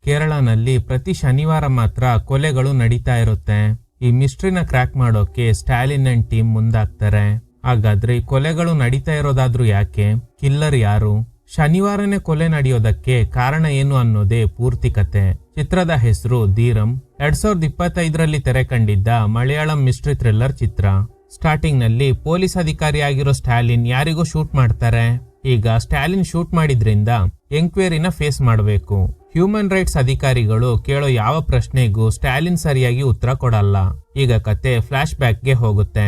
ಕೇರಳನಲ್ಲಿ ಪ್ರತಿ ಶನಿವಾರ ಮಾತ್ರ ಕೊಲೆಗಳು ನಡೀತಾ ಇರುತ್ತೆ. ಈ ಮಿಸ್ಟ್ರಿನ ಕ್ರ್ಯಾಕ್ ಮಾಡೋಕೆ ಸ್ಟಾಲಿನ್ ಅಂಡ್ ಟೀಮ್ ಮುಂದಾಗ್ತಾರೆ. ಹಾಗಾದ್ರೆ ಈ ಕೊಲೆಗಳು ನಡೀತಾ ಇರೋದಾದ್ರೂ ಯಾಕೆ? ಕಿಲ್ಲರ್ ಯಾರು? ಶನಿವಾರನೇ ಕೊಲೆ ನಡೆಯೋದಕ್ಕೆ ಕಾರಣ ಏನು ಅನ್ನೋದೇ ಪೂರ್ತಿ ಕತೆ. ಚಿತ್ರದ ಹೆಸರು ಧೀರಂ. 2025ರಲ್ಲಿ ತೆರೆ ಕಂಡಿದ್ದ ಮಲಯಾಳಂ ಮಿಸ್ಟ್ರಿ ಥ್ರಿಲ್ಲರ್ ಚಿತ್ರ. ಸ್ಟಾರ್ಟಿಂಗ್ ನಲ್ಲಿ ಪೊಲೀಸ್ ಅಧಿಕಾರಿಯಾಗಿರೋ ಸ್ಟಾಲಿನ್ ಯಾರಿಗೂ ಶೂಟ್ ಮಾಡ್ತಾರೆ. ಈಗ ಸ್ಟಾಲಿನ್ ಶೂಟ್ ಮಾಡಿದ್ರಿಂದ ಎಂಕ್ವೈರಿನ ಫೇಸ್ ಮಾಡಬೇಕು. ಹ್ಯೂಮನ್ ರೈಟ್ಸ್ ಅಧಿಕಾರಿಗಳು ಕೇಳೋ ಯಾವ ಪ್ರಶ್ನೆಗೂ ಸ್ಟಾಲಿನ್ ಸರಿಯಾಗಿ ಉತ್ತರ ಕೊಡಲ್ಲ. ಈಗ ಕತೆ ಫ್ಲಾಶ್ ಬ್ಯಾಕ್ಗೆ ಹೋಗುತ್ತೆ.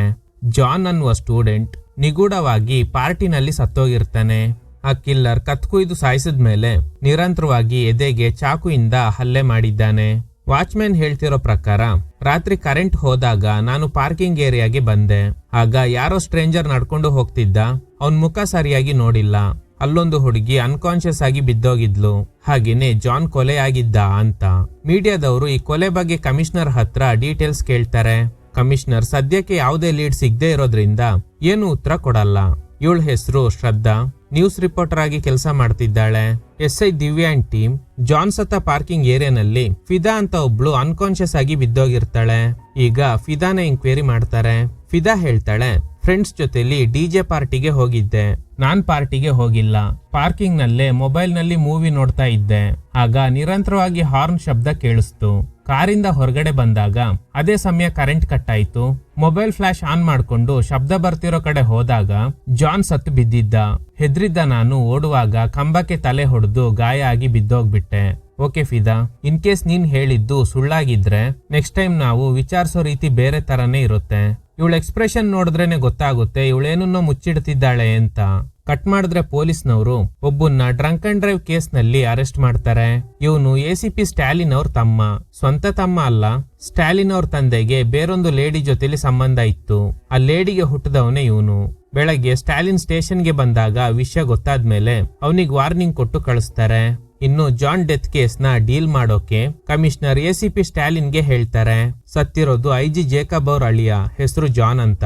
ಜಾನ್ ಅನ್ನುವ ಸ್ಟೂಡೆಂಟ್ ನಿಗೂಢವಾಗಿ ಪಾರ್ಟಿನಲ್ಲಿ ಸತ್ತೋಗಿರ್ತಾನೆ. ಆ ಕಿಲ್ಲರ್ ಕತ್ಕುಯ್ದು ಸಾಯಿಸಿದ ಮೇಲೆ ನಿರಂತರವಾಗಿ ಎದೆಗೆ ಚಾಕುಯಿಂದ ಹಲ್ಲೆ ಮಾಡಿದ್ದಾನೆ. ವಾಚ್ಮ್ಯಾನ್ ಹೇಳ್ತಿರೋ ಪ್ರಕಾರ ರಾತ್ರಿ ಕರೆಂಟ್ ಹೋದಾಗ ನಾನು ಪಾರ್ಕಿಂಗ್ ಏರಿಯಾಗೆ ಬಂದೆ. ಆಗ ಯಾರೋ ಸ್ಟ್ರೇಂಜರ್ ನಡ್ಕೊಂಡು ಹೋಗ್ತಿದ್ದ. ಅವನ್ ಮುಖ ಸರಿಯಾಗಿ ನೋಡಿಲ್ಲ. ಅಲ್ಲೊಂದು ಹುಡುಗಿ ಅನ್ಕಾನ್ಶಿಯಸ್ ಆಗಿ ಬಿದ್ದೋಗಿದ್ಲು. ಹಾಗೇನೆ ಜಾನ್ ಕೊಲೆ ಆಗಿದ್ದ ಅಂತ. ಮೀಡಿಯಾದವರು ಈ ಕೊಲೆ ಬಗ್ಗೆ ಕಮಿಷನರ್ ಹತ್ರ ಡೀಟೇಲ್ಸ್ ಕೇಳ್ತಾರೆ. ಕಮಿಷನರ್ ಸದ್ಯಕ್ಕೆ ಯಾವುದೇ ಲೀಡ್ ಸಿಗದೆ ಇರೋದ್ರಿಂದ ಏನು ಉತ್ತರ ಕೊಡಲ್ಲ. ಇವಳ ಹೆಸರು ಶ್ರದ್ಧಾ. ನ್ಯೂಸ್ ರಿಪೋರ್ಟರ್ ಆಗಿ ಕೆಲಸ ಮಾಡ್ತಿದ್ದಾಳೆ. SI ದಿವ್ಯಾ ಅಂಡ್ ಟೀಮ್ ಜಾನ್ ಸತ್ತ ಪಾರ್ಕಿಂಗ್ ಏರಿಯಾನಲ್ಲಿ ಫಿದಾ ಅಂತ ಒಬ್ಳು ಅನ್ಕಾನ್ಶಿಯಸ್ ಆಗಿ ಬಿದ್ದೋಗಿರ್ತಾಳೆ. ಈಗ ಫಿದಾನ ಎಂಕ್ವೈರಿ ಮಾಡ್ತಾರೆ. ಫಿದಾ ಹೇಳ್ತಾಳೆ, ಫ್ರೆಂಡ್ಸ್ ಜೊತೆಲಿ DJ ಪಾರ್ಟಿಗೆ ಹೋಗಿದ್ದೆ. ನಾನ್ ಪಾರ್ಟಿಗೆ ಹೋಗಿಲ್ಲ. ಪಾರ್ಕಿಂಗ್ ನಲ್ಲೇ ಮೊಬೈಲ್ ನಲ್ಲಿ ಮೂವಿ ನೋಡ್ತಾ ಇದ್ದೆ. ಆಗ ನಿರಂತರವಾಗಿ ಹಾರ್ನ್ ಶಬ್ದ ಕೇಳಿಸ್ತು. ಕಾರಿಂದ ಹೊರಗಡೆ ಬಂದಾಗ ಅದೇ ಸಮಯ ಕರೆಂಟ್ ಕಟ್ ಆಯ್ತು. ಮೊಬೈಲ್ ಫ್ಲಾಶ್ ಆನ್ ಮಾಡ್ಕೊಂಡು ಶಬ್ದ ಬರ್ತಿರೋ ಕಡೆ ಹೋದಾಗ ಜಾನ್ ಸತ್ತು ಬಿದ್ದಿದ್ದ. ಹೆದ್ರಿದ್ದ ನಾನು ಓಡುವಾಗ ಕಂಬಕ್ಕೆ ತಲೆ ಹೊಡೆದು ಗಾಯ ಆಗಿ ಬಿದ್ದೋಗ್ಬಿಟ್ಟೆ. ಓಕೆ ಫಿದಾ, ಇನ್ ಕೇಸ್ ನೀನ್ ಹೇಳಿದ್ದು ಸುಳ್ಳಾಗಿದ್ರೆ ನೆಕ್ಸ್ಟ್ ಟೈಮ್ ನಾವು ವಿಚಾರಿಸೋ ರೀತಿ ಬೇರೆ ತರನೇ ಇರುತ್ತೆ. ಇವಳ ಎಕ್ಸ್ಪ್ರೆಷನ್ ನೋಡಿದ್ರೇನೆ ಗೊತ್ತಾಗುತ್ತೆ ಇವಳೇನನ್ನೋ ಮುಚ್ಚಿಡ್ತಿದ್ದಾಳೆ ಅಂತ. ಕಟ್ ಮಾಡಿದ್ರೆ ಪೊಲೀಸ್ನವರು ಒಬ್ಬನ್ನ ಡ್ರಂಕ್ ಅಂಡ್ ಡ್ರೈವ್ ಕೇಸ್ ನಲ್ಲಿ ಅರೆಸ್ಟ್ ಮಾಡ್ತಾರೆ. ಇವನು ACP ಸ್ಟಾಲಿನ್ ಅವ್ರ ತಮ್ಮ. ಸ್ವಂತ ತಮ್ಮ ಅಲ್ಲ. ಸ್ಟಾಲಿನ್ ಅವ್ರ ತಂದೆಗೆ ಬೇರೊಂದು ಲೇಡಿ ಜೊತೆಲಿ ಸಂಬಂಧ ಇತ್ತು. ಆ ಲೇಡಿಗೆ ಹುಟ್ಟಿದವನೇ ಇವನು. ಬೆಳಗ್ಗೆ ಸ್ಟಾಲಿನ್ ಸ್ಟೇಷನ್ಗೆ ಬಂದಾಗ ವಿಷಯ ಗೊತ್ತಾದ್ಮೇಲೆ ಅವನಿಗೆ ವಾರ್ನಿಂಗ್ ಕೊಟ್ಟು ಕಳಿಸ್ತಾರೆ. ಇನ್ನು ಜಾನ್ ಡೆತ್ ಕೇಸ್ ನ ಡೀಲ್ ಮಾಡೋಕೆ ಕಮಿಷನರ್ ACP ಸ್ಟಾಲಿನ್ಗೆ ಹೇಳ್ತಾರೆ. ಸತ್ತಿರೋದು IG ಜೇಕಬ್ ಅವ್ರ ಅಳಿಯ, ಹೆಸರು ಜಾನ್ ಅಂತ.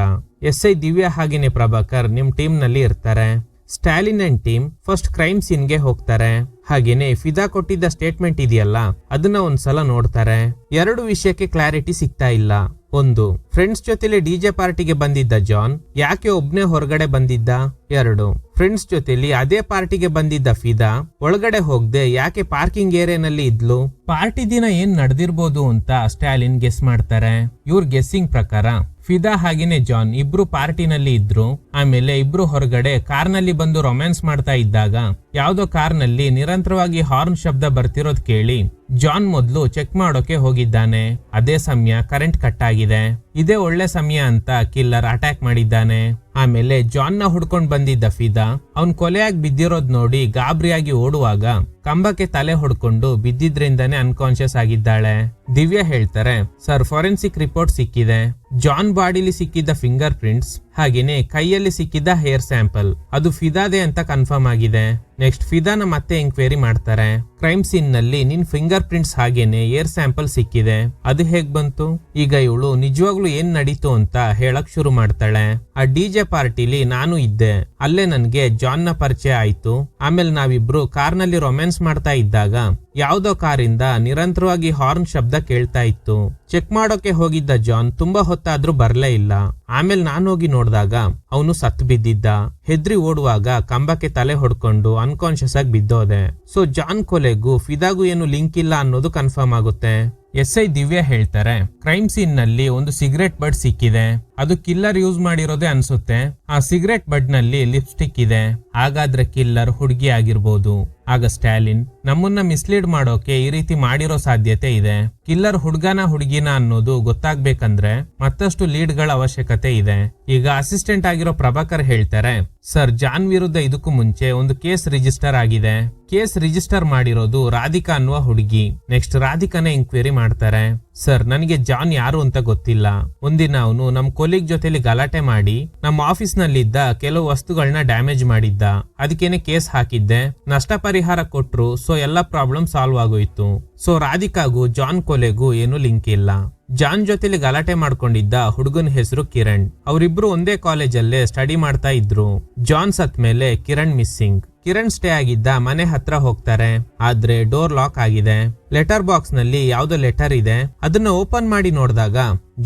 SI ದಿವ್ಯಾ ಹಾಗೇನೆ ಪ್ರಭಾಕರ್ ನಿಮ್ ಟೀಮ್ ನಲ್ಲಿ ಇರ್ತಾರೆ. Stalin and team first crime ಸೀನ್ಗೆ ಹೋಗ್ತಾರೆ. ಹಾಗೇನೆ ಫಿದಾ ಕೊಟ್ಟಿದ್ದ ಸ್ಟೇಟ್ಮೆಂಟ್ ಇದೆಯಲ್ಲ ಅದನ್ನ ಒಂದ್ಸಲ ನೋಡ್ತಾರೆ. ಎರಡು ವಿಷಯಕ್ಕೆ ಕ್ಲಾರಿಟಿ ಸಿಗ್ತಾ ಇಲ್ಲ. ಒಂದು, ಫ್ರೆಂಡ್ಸ್ ಜೊತೆಲಿ DJ ಪಾರ್ಟಿಗೆ ಬಂದಿದ್ದ ಜಾನ್ ಯಾಕೆ ಒಬ್ನೇ ಹೊರಗಡೆ ಬಂದಿದ್ದ? ಎರಡು, ಫ್ರೆಂಡ್ಸ್ ಜೊತೆಲಿ ಅದೇ ಪಾರ್ಟಿಗೆ ಬಂದಿದ್ದ ಫಿದಾ ಒಳಗಡೆ ಹೋಗದೆ ಯಾಕೆ ಪಾರ್ಕಿಂಗ್ ಏರಿಯಾನಲ್ಲಿ ಇದ್ಲು? ಪಾರ್ಟಿ ದಿನ ಏನ್ ನಡೆದಿರ್ಬೋದು ಅಂತ ಸ್ಟಾಲಿನ್ ಗೆಸ್ ಮಾಡ್ತಾರೆ. ಇವ್ರ ಗೆಸ್ಸಿಂಗ್ ಪ್ರಕಾರ ಫಿದಾ ಹಾಗೇನೆ ಜಾನ್ ಇಬ್ರು ಪಾರ್ಟಿನಲ್ಲಿ ಇದ್ರು. ಆಮೇಲೆ ಇಬ್ರು ಹೊರಗಡೆ ಕಾರ್ನಲ್ಲಿ ಬಂದು ರೊಮ್ಯಾನ್ಸ್ ಮಾಡ್ತಾ ಇದ್ದಾಗ ಯಾವ್ದೋ ಕಾರ್ನಲ್ಲಿ ನಿರಂತರವಾಗಿ ಹಾರ್ನ್ ಶಬ್ದ ಬರ್ತಿರೋದ್ ಕೇಳಿ ಜಾನ್ ಮೊದ್ಲು ಚೆಕ್ ಮಾಡೋಕೆ ಹೋಗಿದ್ದಾನೆ. ಅದೇ ಸಮಯ ಕರೆಂಟ್ ಕಟ್ ಆಗಿದೆ. ಇದೇ ಒಳ್ಳೆ ಸಮಯ ಅಂತ ಕಿಲ್ಲರ್ ಅಟ್ಯಾಕ್ ಮಾಡಿದ್ದಾನೆ. ಆಮೇಲೆ ಜಾನ್ ನ ಹುಡ್ಕೊಂಡ್ ಬಂದಿದ್ದ ಫಿದಾ ಅವ್ನ್ ಕೊಲೆಯಾಗಿ ಬಿದ್ದಿರೋದ್ ನೋಡಿ ಗಾಬರಿಯಾಗಿ ಓಡುವಾಗ ಕಂಬಕ್ಕೆ ತಲೆ ಹೊಡ್ಕೊಂಡು ಬಿದ್ದಿದ್ರಿಂದಾನೇ ಅನ್ಕಾನ್ಶಿಯಸ್ ಆಗಿದ್ದಾಳೆ. ದಿವ್ಯಾ ಹೇಳ್ತಾರೆ, ಸರ್ ಫಾರೆನ್ಸಿಕ್ ರಿಪೋರ್ಟ್ ಸಿಕ್ಕಿದೆ. ಜಾನ್ ಬಾಡಿಲಿ ಸಿಕ್ಕಿದ್ದ ಫಿಂಗರ್ ಪ್ರಿಂಟ್ಸ್ ಹಾಗೇನೆ ಕೈಯಲ್ಲಿ ಸಿಕ್ಕಿದ್ದ ಹೇರ್ ಸ್ಯಾಂಪಲ್ ಅದು ಫಿದಾದೆ ಅಂತ ಕನ್ಫರ್ಮ್ ಆಗಿದೆ. ನೆಕ್ಸ್ಟ್ ಫಿದಾನ ಮತ್ತೆ ಎಂಕ್ವೈರಿ ಮಾಡ್ತಾರೆ. ಕ್ರೈಮ್ ಸೀನ್ ನಲ್ಲಿ ನಿನ್ ಫಿಂಗರ್ ಪ್ರಿಂಟ್ಸ್ ಹಾಗೇನೆ ಏರ್ ಸ್ಯಾಂಪಲ್ ಸಿಕ್ಕಿದೆ, ಅದು ಹೇಗ್ ಬಂತು? ಈಗ ಇವಳು ನಿಜವಾಗ್ಲೂ ಏನ್ ನಡೀತು ಅಂತ ಹೇಳಕ್ ಶುರು ಮಾಡ್ತಾಳೆ. ಆ DJ ಪಾರ್ಟಿಲಿ ನಾನು ಇದ್ದೆ. ಅಲ್ಲೇ ನನ್ಗೆ ಜಾನ್ ನ ಪರಿಚಯ ಆಯ್ತು. ಆಮೇಲೆ ನಾವಿಬ್ರು ಕಾರ್ನಲ್ಲಿ ರೊಮ್ಯಾನ್ಸ್ ಮಾಡ್ತಾ ಇದ್ದಾಗ ಯಾವ್ದೋ ಕಾರಿಂದ ನಿರಂತರವಾಗಿ ಹಾರ್ನ್ ಶಬ್ದ ಕೇಳ್ತಾ ಇತ್ತು. ಚೆಕ್ ಮಾಡೋಕೆ ಹೋಗಿದ್ದ ಜಾನ್ ತುಂಬಾ ಹೊತ್ತಾದ್ರೂ ಬರ್ಲೇ ಇಲ್ಲ. ಆಮೇಲೆ ನಾನು ಹೋಗಿ ನೋಡಿದಾಗ ಅವನು ಸತ್ ಬಿದ್ದಿದ್ದ. ಹೆದ್ರಿ ಓಡುವಾಗ ಕಂಬಕ್ಕೆ ತಲೆ ಹೊಡ್ಕೊಂಡು ಅನ್ಕಾನ್ಶಿಯಸ್ ಆಗಿ ಬಿದ್ದೋದೆ. ಸೊ ಜಾನ್ ಕೊಲೆಗೂ ಫಿದಾಗೂ ಏನು ಲಿಂಕ್ ಇಲ್ಲ ಅನ್ನೋದು ಕನ್ಫರ್ಮ್ ಆಗುತ್ತೆ. SI ದಿವ್ಯಾ ಹೇಳ್ತಾರೆ, ಕ್ರೈಮ್ ಸೀನ್ ನಲ್ಲಿ ಒಂದು ಸಿಗರೆಟ್ ಬಡ್ ಸಿಕ್ಕಿದೆ. ಅದು ಕಿಲ್ಲರ್ ಯೂಸ್ ಮಾಡಿರೋದೇ ಅನ್ಸುತ್ತೆ. ಆ ಸಿಗರೆಟ್ ಬಡ್ ನಲ್ಲಿ ಲಿಪ್ಸ್ಟಿಕ್ ಇದೆ. ಹಾಗಾದ್ರೆ ಕಿಲ್ಲರ್ ಹುಡುಗಿ ಆಗಿರ್ಬೋದು. ಆಗ ಸ್ಟಾಲಿನ್ ನಮ್ಮನ್ನ ಮಿಸ್ಲೀಡ್ ಮಾಡೋಕೆ ಈ ರೀತಿ ಮಾಡಿರೋ ಸಾಧ್ಯತೆ ಇದೆ. ಕಿಲ್ಲರ್ ಹುಡುಗನ ಹುಡುಗಿನ ಅನ್ನೋದು ಗೊತ್ತಾಗ್ಬೇಕಂದ್ರೆ ಮತ್ತಷ್ಟು ಲೀಡ್ ಗಳ ಅವಶ್ಯಕತೆ ಇದೆ. ಈಗ ಅಸಿಸ್ಟೆಂಟ್ ಆಗಿರೋ ಪ್ರಭಾಕರ್ ಹೇಳ್ತಾರೆ, ಸರ್ ಜಾನ್ ವಿರುದ್ಧ ಇದಕ್ಕೂ ಮುಂಚೆ ಒಂದು ಕೇಸ್ ರಿಜಿಸ್ಟರ್ ಆಗಿದೆ. ಕೇಸ್ ರಿಜಿಸ್ಟರ್ ಮಾಡಿರೋದು ರಾಧಿಕಾ ಅನ್ನುವ ಹುಡುಗಿ. ನೆಕ್ಸ್ಟ್ ರಾಧಿಕಾನ ಎಂಕ್ವೈರಿ ಮಾಡ್ತಾರೆ. ಸರ್ ನನಗೆ ಜಾನ್ ಯಾರು ಅಂತ ಗೊತ್ತಿಲ್ಲ. ಒಂದಿನ ಅವನು ನಮ್ ಕೊಲೀಗ್ ಜೊತೆಲಿ ಗಲಾಟೆ ಮಾಡಿ ನಮ್ಮ ಆಫೀಸ್ ನಲ್ಲಿದ್ದ ಕೆಲವು ವಸ್ತುಗಳನ್ನ ಡ್ಯಾಮೇಜ್ ಮಾಡಿದ್ದ. ಅದಕ್ಕೇನೆ ಕೇಸ್ ಹಾಕಿದ್ದೆ. ನಷ್ಟ ಪರಿಹಾರ ಕೊಟ್ರು. ಸೊ ಎಲ್ಲ ಪ್ರಾಬ್ಲಮ್ ಸಾಲ್ವ್ ಆಗೋಯ್ತು. ಸೊ ರಾಧಿಕಾಗೂ ಜಾನ್ ಕೊಲೆಗೂ ಏನು ಲಿಂಕ್ ಇಲ್ಲ. ಜಾನ್ ಜೊತೆಲಿ ಗಲಾಟೆ ಮಾಡ್ಕೊಂಡಿದ್ದ ಹುಡುಗನ ಹೆಸರು ಕಿರಣ್. ಅವರಿಬ್ರು ಒಂದೇ ಕಾಲೇಜಲ್ಲೇ ಸ್ಟಡಿ ಮಾಡ್ತಾ ಇದ್ರು. ಜಾನ್ ಸತ್ ಮೇಲೆ ಕಿರಣ್ ಮಿಸ್ಸಿಂಗ್. ಕಿರಣ್ ಸ್ಟೇ ಆಗಿದ್ದ ಮನೆ ಹತ್ರ ಹೋಗ್ತಾರೆ. ಆದ್ರೆ ಡೋರ್ ಲಾಕ್ ಆಗಿದೆ. ಲೆಟರ್ ಬಾಕ್ಸ್ ನಲ್ಲಿ ಯಾವ್ದೋ ಲೆಟರ್ ಇದೆ. ಅದನ್ನ ಓಪನ್ ಮಾಡಿ ನೋಡಿದಾಗ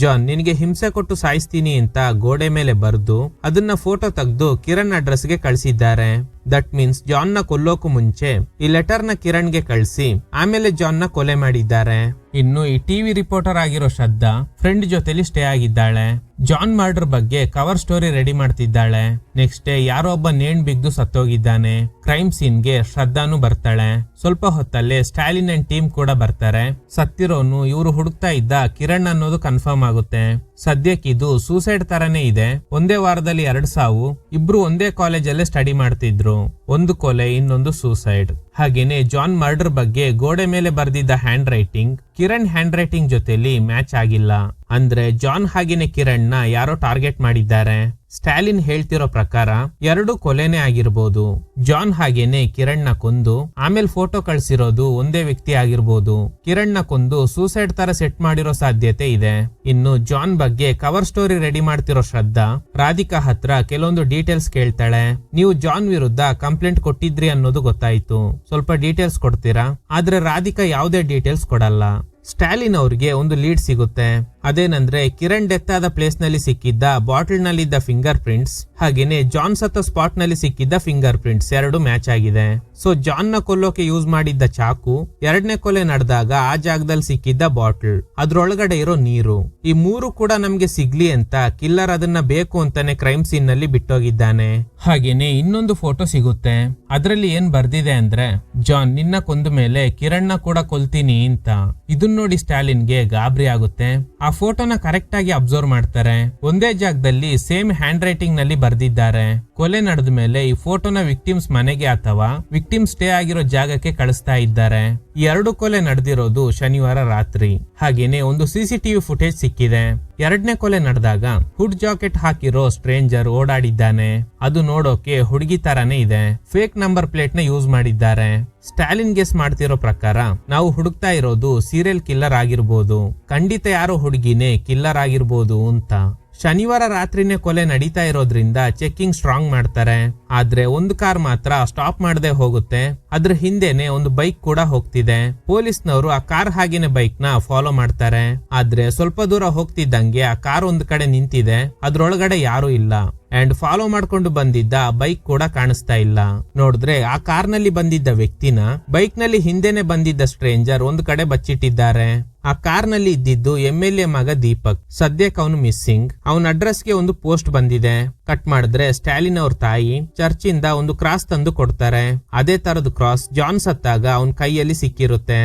ಜಾನ್ ನಿನಗೆ ಹಿಂಸೆ ಕೊಟ್ಟು ಸಾಯಿಸ್ತೀನಿ ಅಂತ ಗೋಡೆ ಮೇಲೆ ಬರೆದು ಅದನ್ನ ಫೋಟೋ ತೆಗೆದು ಕಿರಣ್ ಅಡ್ರೆಸ್ಗೆ ಕಳಿಸಿದ್ದಾರೆ. ದಟ್ ಮೀನ್ಸ್ ಜಾನ್ ನ ಕೊಲ್ಲೋಕು ಮುಂಚೆ ಈ ಲೆಟರ್ ನ ಕಿರಣ್ ಗೆ ಕಳಿಸಿ ಆಮೇಲೆ ಜಾನ್ ನ ಕೊಲೆ ಮಾಡಿದ್ದಾರೆ. ಇನ್ನು ಈ ಟಿವಿ ರಿಪೋರ್ಟರ್ ಆಗಿರೋ ಶ್ರದ್ಧಾ ಫ್ರೆಂಡ್ ಜೊತೆಲಿ ಸ್ಟೇ ಆಗಿದ್ದಾಳೆ. ಜಾನ್ ಮರ್ಡರ್ ಬಗ್ಗೆ ಕವರ್ ಸ್ಟೋರಿ ರೆಡಿ ಮಾಡ್ತಿದ್ದಾಳೆ. ನೆಕ್ಸ್ಟ್ ಡೇ ಯಾರೋ ಒಬ್ಬ ನೇಣ್ ಬಿದ್ದು ಸತ್ತೋಗಿದ್ದಾನೆ. ಕ್ರೈಮ್ ಸೀನ್ ಗೆ ಶ್ರದ್ಧಾನು ಬರ್ತಾಳೆ. ಸ್ವಲ್ಪ ಹೊತ್ತಲ್ಲೇ ಸ್ಟಾಲಿನ್ ಅಂಡ್ ಟೀಮ್ ಕೂಡ ಬರ್ತಾರೆ. ಸತ್ತಿರೋನು ಇವರು ಹುಡುಕ್ತಾ ಇದ್ದ ಕಿರಣ್ ಅನ್ನೋದು ಕನ್ಫರ್ಮ್ ಆಗುತ್ತೆ. ಸದ್ಯಕ್ಕಿದು ಸೂಸೈಡ್ ತರನೇ ಇದೆ. ಒಂದೇ ವಾರದಲ್ಲಿ 2 ಸಾವು. ಇಬ್ರು ಒಂದೇ ಕಾಲೇಜಲ್ಲೇ ಸ್ಟಡಿ ಮಾಡ್ತಿದ್ರು. ಒಂದು ಕೊಲೆ, ಇನ್ನೊಂದು ಸೂಸೈಡ್. ಹಾಗೇನೆ ಜಾನ್ ಮರ್ಡರ್ ಬಗ್ಗೆ ಗೋಡೆ ಮೇಲೆ ಬರ್ದಿದ್ದ handwriting Kiran handwriting ಜೊತೆಲಿ ಮ್ಯಾಚ್ ಆಗಿಲ್ಲ. ಅಂದ್ರೆ ಜಾನ್ ಹಾಗೇನೆ ಕಿರಣ್ ನ ಯಾರೋ ಟಾರ್ಗೆಟ್ ಮಾಡಿದ್ದಾರೆ. ಸ್ಟಾಲಿನ್ ಹೇಳ್ತಿರೋ ಪ್ರಕಾರ 2 ಕೊಲೆನೇ ಆಗಿರ್ಬೋದು. ಜಾನ್ ಹಾಗೇನೆ ಕಿರಣ್ ನ ಕೊಂದು ಆಮೇಲೆ ಫೋಟೋ ಕಳ್ಸಿರೋದು ಒಂದೇ ವ್ಯಕ್ತಿ ಆಗಿರ್ಬೋದು. ಕಿರಣ್ ನ ಕೊಂದು ಸೂಸೈಡ್ ತರ ಸೆಟ್ ಮಾಡಿರೋ ಸಾಧ್ಯತೆ ಇದೆ. ಇನ್ನು ಜಾನ್ ಬಗ್ಗೆ ಕವರ್ ಸ್ಟೋರಿ ರೆಡಿ ಮಾಡ್ತಿರೋ ಶ್ರದ್ಧಾ ರಾಧಿಕಾ ಹತ್ರ ಕೆಲವೊಂದು ಡೀಟೇಲ್ಸ್ ಕೇಳ್ತಾಳೆ. ನೀವು ಜಾನ್ ವಿರುದ್ಧ ಕಂಪ್ಲೇಂಟ್ ಕೊಟ್ಟಿದ್ರಿ ಅನ್ನೋದು ಗೊತ್ತಾಯ್ತು, ಸ್ವಲ್ಪ ಡೀಟೇಲ್ಸ್ ಕೊಡ್ತೀರಾ? ಆದ್ರೆ ರಾಧಿಕಾ ಯಾವುದೇ ಡೀಟೇಲ್ಸ್ ಕೊಡಲ್ಲ. ಸ್ಟಾಲಿನ್ ಅವ್ರಿಗೆ ಒಂದು ಲೀಡ್ ಸಿಗುತ್ತೆ. ಅದೇನಂದ್ರೆ ಕಿರಣ್ ಡೆತ್ ಆದ ಪ್ಲೇಸ್ ನಲ್ಲಿ ಸಿಕ್ಕಿದ್ದ ಬಾಟಲ್ ನಲ್ಲಿದ್ದ ಫಿಂಗರ್ ಪ್ರಿಂಟ್ಸ್ ಹಾಗೇನೆ ಜಾನ್ ಸತ್ತ ಸ್ಪಾಟ್ ನಲ್ಲಿ ಸಿಕ್ಕಿದ್ದ ಫಿಂಗರ್ ಪ್ರಿಂಟ್ಸ್ 2 ಮ್ಯಾಚ್ ಆಗಿದೆ. ಸೊ ಜಾನ್ ನ ಕೊಲ್ಲೋಕೆ ಯೂಸ್ ಮಾಡಿದ್ದ ಚಾಕು, 2ನೇ ಕೊಲೆ ನಡೆದಾಗ ಆ ಜಾಗದಲ್ಲಿ ಸಿಕ್ಕಿದ್ದ ಬಾಟಲ್, ಅದ್ರೊಳಗಡೆ ಇರೋ ನೀರು, ಈ 3 ಕೂಡ ನಮ್ಗೆ ಸಿಗ್ಲಿ ಅಂತ ಕಿಲ್ಲರ್ ಅದನ್ನ ಬೇಕು ಅಂತಾನೆ ಕ್ರೈಮ್ ಸೀನ್ ನಲ್ಲಿ ಬಿಟ್ಟೋಗಿದ್ದಾನೆ. ಹಾಗೇನೆ ಇನ್ನೊಂದು ಫೋಟೋ ಸಿಗುತ್ತೆ. ಅದ್ರಲ್ಲಿ ಏನ್ ಬರ್ದಿದೆ ಅಂದ್ರೆ ಜಾನ್ ನಿನ್ನ ಕೊಂದ ಮೇಲೆ ಕಿರಣ್ ನ ಕೂಡ ಕೊಲ್ತೀನಿ ಅಂತ. ಇದನ್ನ ನೋಡಿ ಸ್ಟಾಲಿನ್ಗೆ ಗಾಬರಿ ಆಗುತ್ತೆ. ಆ ಫೋಟೋನ ಕರೆಕ್ಟ್ ಆಗಿ ಅಬ್ಸರ್ವ್ ಮಾಡ್ತಾರೆ. ಒಂದೇ ಜಾಗದಲ್ಲಿ ಸೇಮ್ ಹ್ಯಾಂಡ್ ರೈಟಿಂಗ್ ನಲ್ಲಿ ಬರ್ದಿದ್ದಾರೆ. ಕೊಲೆ ನಡೆದ ಮೇಲೆ ಈ ಫೋಟೋನ ವಿಕ್ಟಿಮ್ಸ್ ಮನೆಗೆ ಅಥವಾ ವಿಕ್ಟಿಮ್ ಸ್ಟೇ ಆಗಿರೋ ಜಾಗಕ್ಕೆ ಕಳಿಸ್ತಾ ಇದ್ದಾರೆ. ಈ 2 ಕೊಲೆ ನಡೆದಿರೋದು ಶನಿವಾರ ರಾತ್ರಿ. ಹಾಗೇನೆ ಒಂದು ಸಿಸಿಟಿವಿ ಫುಟೇಜ್ ಸಿಕ್ಕಿದೆ. 2ನೇ ಕೊಲೆ ನಡೆದಾಗ ಹುಡ್ ಜಾಕೆಟ್ ಹಾಕಿರೋ ಸ್ಟ್ರೇಂಜರ್ ಓಡಾಡಿದ್ದಾನೆ. ಅದು ನೋಡೋಕೆ ಹುಡುಗಿ ತರಾನೇ ಇದೆ. ಫೇಕ್ ನಂಬರ್ ಪ್ಲೇಟ್ ನ ಯೂಸ್ ಮಾಡಿದ್ದಾರೆ. ಸ್ಟಾಲಿನ್ ಗೆಸ್ ಮಾಡ್ತಿರೋ ಪ್ರಕಾರ ನಾವು ಹುಡುಕ್ತಾ ಇರೋದು ಸೀರಿಯಲ್ ಕಿಲ್ಲರ್ ಆಗಿರ್ಬೋದು. ಖಂಡಿತ ಯಾರೋ ಹುಡುಗಿನೇ ಕಿಲ್ಲರ್ ಆಗಿರ್ಬೋದು ಅಂತ. ಶನಿವಾರ ರಾತ್ರಿನೇ ಕೊಲೆ ನಡೀತಾ ಇರೋದ್ರಿಂದ ಚೆಕಿಂಗ್ ಸ್ಟ್ರಾಂಗ್ ಮಾಡ್ತಾರೆ. ಆದ್ರೆ ಒಂದು ಕಾರ್ ಮಾತ್ರ ಸ್ಟಾಪ್ ಮಾಡದೆ ಹೋಗುತ್ತೆ. ಅದ್ರ ಹಿಂದೆನೆ ಒಂದು ಬೈಕ್ ಕೂಡ ಹೋಗ್ತಿದೆ. ಪೊಲೀಸ್ನವರು ಆ ಕಾರ್ ಹಾಗೇನೆ ಬೈಕ್ ನ ಫಾಲೋ ಮಾಡ್ತಾರೆ. ಆದ್ರೆ ಸ್ವಲ್ಪ ದೂರ ಹೋಗ್ತಿದ್ದಂಗೆ ಆ ಕಾರ್ ಒಂದ್ ಕಡೆ ನಿಂತಿದೆ. ಅದ್ರೊಳಗಡೆ ಯಾರು ಇಲ್ಲ. ಅಂಡ್ ಫಾಲೋ ಮಾಡ್ಕೊಂಡು ಬಂದಿದ್ದ ಬೈಕ್ ಕೂಡ ಕಾಣಿಸ್ತಾ ಇಲ್ಲ. ನೋಡಿದ್ರೆ ಆ ಕಾರ್ ನಲ್ಲಿ ಬಂದಿದ್ದ ವ್ಯಕ್ತಿನ ಬೈಕ್ ನಲ್ಲಿ ಹಿಂದೆನೆ ಬಂದಿದ್ದ ಸ್ಟ್ರೇಂಜರ್ ಒಂದ್ ಕಡೆ ಬಚ್ಚಿಟ್ಟಿದ್ದಾರೆ. ಆ ಕಾರ್ ನಲ್ಲಿ ಇದ್ದಿದ್ದು MLA ಮಗ ದೀಪಕ್. ಸದ್ಯಕ್ಕೆ ಅವನು ಮಿಸ್ಸಿಂಗ್. ಅವನ ಅಡ್ರೆಸ್ಗೆ ಒಂದು ಪೋಸ್ಟ್ ಬಂದಿದೆ. ಕಟ್ ಮಾಡಿದ್ರೆ ಸ್ಟಾಲಿನ್ ಅವ್ರ ತಾಯಿ ಚರ್ಚ್ ಇಂದ ಒಂದು ಕ್ರಾಸ್ ತಂದು ಕೊಡ್ತಾರೆ. ಅದೇ ತರದ ಕ್ರಾಸ್ ಜಾನ್ ಸತ್ತಾಗ ಅವನ್ ಕೈಯಲ್ಲಿ ಸಿಕ್ಕಿರುತ್ತೆ.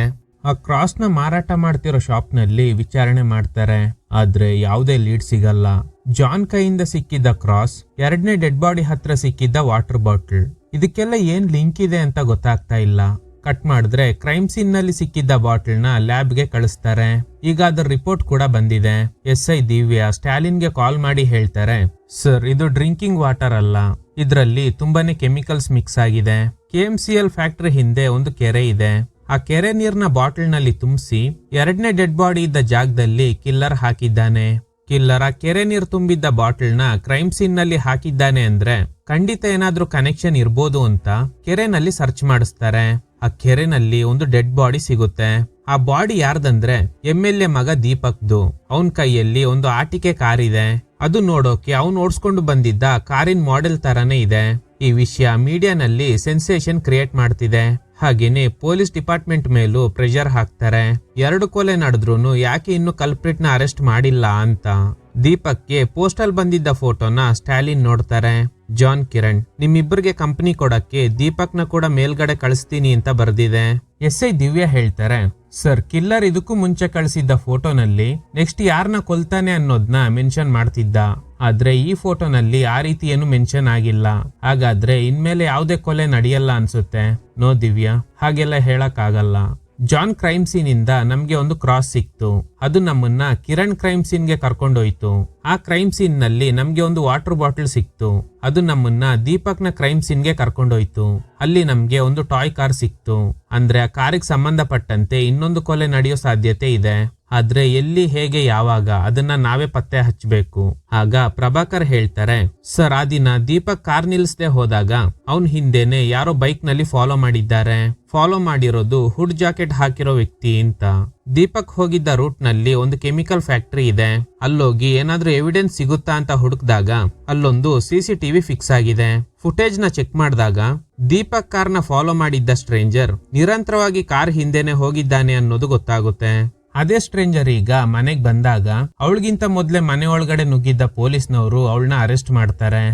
ಆ ಕ್ರಾಸ್ ನ ಮಾರಾಟ ಮಾಡ್ತಿರೋ ಶಾಪ್ ನಲ್ಲಿ ವಿಚಾರಣೆ ಮಾಡ್ತಾರೆ. ಆದ್ರೆ ಯಾವುದೇ ಲೀಡ್ ಸಿಗಲ್ಲ. ಜಾನ್ ಕೈಯಿಂದ ಸಿಕ್ಕಿದ್ದ ಕ್ರಾಸ್, 2ನೇ ಡೆಡ್ ಬಾಡಿ ಹತ್ರ ಸಿಕ್ಕಿದ್ದ ವಾಟರ್ ಬಾಟಲ್, ಇದಕ್ಕೆಲ್ಲ ಏನ್ ಲಿಂಕ್ ಇದೆ ಅಂತ ಗೊತ್ತಾಗ್ತಾ ಇಲ್ಲ. ಕಟ್ ಮಾಡಿದ್ರೆ ಕ್ರೈಮ್ ಸೀನ್ ನಲ್ಲಿ ಸಿಕ್ಕಿದ್ದ ಬಾಟಲ್ ನ ಲ್ಯಾಬ್ ಗೆ ಕಳಿಸ್ತಾರೆ. ಈಗ ಅದರ ರಿಪೋರ್ಟ್ ಕೂಡ ಬಂದಿದೆ. SI ದಿವ್ಯಾ ಸ್ಟಾಲಿನ್ ಗೆ ಕಾಲ್ ಮಾಡಿ ಹೇಳ್ತಾರೆ, ಸರ್ ಇದು ಡ್ರಿಂಕಿಂಗ್ ವಾಟರ್ ಅಲ್ಲ, ಇದ್ರಲ್ಲಿ ತುಂಬಾನೇ ಕೆಮಿಕಲ್ಸ್ ಮಿಕ್ಸ್ ಆಗಿದೆ. KMCL ಫ್ಯಾಕ್ಟರಿ ಹಿಂದೆ ಒಂದು ಕೆರೆ ಇದೆ. ಆ ಕೆರೆ ನೀರ್ನ ಬಾಟಲ್ ನಲ್ಲಿ ತುಂಬಿಸಿ 2ನೇ ಡೆಡ್ ಬಾಡಿ ಇದ್ದ ಜಾಗದಲ್ಲಿ ಕಿಲ್ಲರ್ ಹಾಕಿದ್ದಾನೆ. ಕಿಲ್ಲರ್ ಆ ಕೆರೆ ನೀರು ತುಂಬಿದ್ದ ಬಾಟಲ್ ನ ಕ್ರೈಮ್ ಸೀನ್ ನಲ್ಲಿ ಹಾಕಿದ್ದಾನೆ ಅಂದ್ರೆ ಖಂಡಿತ ಏನಾದ್ರೂ ಕನೆಕ್ಷನ್ ಇರ್ಬೋದು ಅಂತ ಕೆರೆನಲ್ಲಿ ಸರ್ಚ್ ಮಾಡಿಸ್ತಾರೆ. ಆ ಕೆರೆನಲ್ಲಿ ಒಂದು ಡೆಡ್ ಬಾಡಿ ಸಿಗುತ್ತೆ. ಆ ಬಾಡಿ ಯಾರ್ದಂದ್ರೆ MLA ಮಗ ದೀಪಕ್ದು. ಅವನ್ ಕೈಯಲ್ಲಿ ಒಂದು ಆಟಿಕೆ ಕಾರ್ ಇದೆ. ಅದು ನೋಡೋಕೆ ಅವ್ನು ಓಡಿಸ್ಕೊಂಡು ಬಂದಿದ್ದ ಕಾರಿನ ಮಾಡೆಲ್ ತರಾನೇ ಇದೆ. ಈ ವಿಷಯ ಮೀಡಿಯಾನಲ್ಲಿ ಸೆನ್ಸೇಷನ್ ಕ್ರಿಯೇಟ್ ಮಾಡ್ತಿದೆ. ಹಾಗೇನೆ ಪೊಲೀಸ್ ಡಿಪಾರ್ಟ್ಮೆಂಟ್ ಮೇಲೂ ಪ್ರೆಷರ್ ಹಾಕ್ತಾರೆ. 2 ಕೊಲೆ ನಡೆದ್ರೂ ಯಾಕೆ ಇನ್ನು ಕಲ್ಪ್ರಿಟ್ ನ ಅರೆಸ್ಟ್ ಮಾಡಿಲ್ಲ ಅಂತ. ದೀಪಕ್ಗೆ ಪೋಸ್ಟಲ್ ಬಂದಿದ್ದ ಫೋಟೋನ ಸ್ಟಾಲಿನ್ ನೋಡ್ತಾರೆ. ಜಾನ್, ಕಿರಣ್ ನಿಮ್ಮಿಬ್ಬರಿಗೆ ಕಂಪನಿ ಕೊಡಕ್ಕೆ ದೀಪಕ್ ನ ಕೂಡ ಮೇಲ್ಗಡೆ ಕಳಿಸ್ತೀನಿ ಅಂತ ಬರ್ದಿದೆ. SI ದಿವ್ಯಾ ಹೇಳ್ತಾರೆ, ಸರ್ ಕಿಲ್ಲರ್ ಇದಕ್ಕೂ ಮುಂಚೆ ಕಳಿಸಿದ್ದ ಫೋಟೋನಲ್ಲಿ ನೆಕ್ಸ್ಟ್ ಯಾರನ್ನ ಕೊಲ್ತಾನೆ ಅನ್ನೋದನ್ನ ಮೆನ್ಷನ್ ಮಾಡ್ತಿದ್ದ. ಆದ್ರೆ ಈ ಫೋಟೋನಲ್ಲಿ ಆ ರೀತಿ ಏನು ಮೆನ್ಷನ್ ಆಗಿಲ್ಲ. ಹಾಗಾದ್ರೆ ಇನ್ಮೇಲೆ ಯಾವುದೇ ಕೊಲೆ ನಡೆಯಲ್ಲ ಅನ್ಸುತ್ತೆ. ನೋ ದಿವ್ಯಾ, ಹಾಗೆಲ್ಲ ಹೇಳಕ್ ಆಗಲ್ಲ. ಜಾನ್ ಕ್ರೈಮ್ ಸೀನ್ ಇಂದ ನಮ್ಗೆ ಒಂದು ಕ್ರಾಸ್ ಸಿಕ್ತು. ಅದು ನಮ್ಮನ್ನ ಕಿರಣ್ ಕ್ರೈಮ್ ಸೀನ್ ಗೆ ಕರ್ಕೊಂಡೋಯ್ತು. ಆ ಕ್ರೈಮ್ ಸೀನ್ ನಲ್ಲಿ ನಮ್ಗೆ ಒಂದು ವಾಟರ್ ಬಾಟಲ್ ಸಿಕ್ತು. ಅದು ನಮ್ಮನ್ನ ದೀಪಕ್ ನ ಕ್ರೈಮ್ ಸೀನ್ ಗೆ ಕರ್ಕೊಂಡೋಯ್ತು. ಅಲ್ಲಿ ನಮ್ಗೆ ಒಂದು ಟಾಯ್ ಕಾರ್ ಸಿಕ್ತು. ಅಂದ್ರೆ ಆ ಕಾರಿಗೆ ಸಂಬಂಧಪಟ್ಟಂತೆ ಇನ್ನೊಂದು ಕೊಲೆ ನಡೆಯೋ ಸಾಧ್ಯತೆ ಇದೆ. ಆದ್ರೆ ಎಲ್ಲಿ ಹೇಗೆ ಯಾವಾಗ ಅದನ್ನ ನಾವೇ ಪತ್ತೆ ಹಚ್ಚಬೇಕು. ಆಗ ಪ್ರಭಾಕರ್ ಹೇಳ್ತಾರೆ, ಸರ್ ಆ ದಿನ ದೀಪಕ್ ಕಾರ್ ನಿಲ್ಸದೆ ಹೋದಾಗ ಅವನ್ ಹಿಂದೆನೆ ಯಾರೋ ಬೈಕ್ ನಲ್ಲಿ ಫಾಲೋ ಮಾಡಿದ್ದಾರೆ. ಫಾಲೋ ಮಾಡಿರೋದು ಹುಡ್ ಜಾಕೆಟ್ ಹಾಕಿರೋ ವ್ಯಕ್ತಿ ಅಂತ. ದೀಪಕ್ ಹೋಗಿದ್ದ ರೂಟ್ ನಲ್ಲಿ ಒಂದು ಕೆಮಿಕಲ್ ಫ್ಯಾಕ್ಟರಿ ಇದೆ. ಅಲ್ಲೋಗಿ ಏನಾದ್ರೂ ಎವಿಡೆನ್ಸ್ ಸಿಗುತ್ತಾ ಅಂತ ಹುಡುಕ್ದಾಗ ಅಲ್ಲೊಂದು CCTV ಫಿಕ್ಸ್ ಆಗಿದೆ. ಫುಟೇಜ್ ನ ಚೆಕ್ ಮಾಡಿದಾಗ ದೀಪಕ್ ಕಾರ್ನ ಫಾಲೋ ಮಾಡಿದ್ದ ಸ್ಟ್ರೇಂಜರ್ ನಿರಂತರವಾಗಿ ಕಾರ್ ಹಿಂದೆನೆ ಹೋಗಿದ್ದಾನೆ ಅನ್ನೋದು ಗೊತ್ತಾಗುತ್ತೆ. ಅದೇ ಸ್ಟ್ರೇಂಜರ್ ಈಗ ಮನೆಗ್ ಬಂದಾಗ ಅವಳಿಗಿಂತ ಮೊದ್ಲೇ ಮನೆ ಒಳಗಡೆ ನುಗ್ಗಿದ್ದ ಪೊಲೀಸ್ನವರು ಅವಳನ್ನ ಅರೆಸ್ಟ್ ಮಾಡ್ತಾರೆ.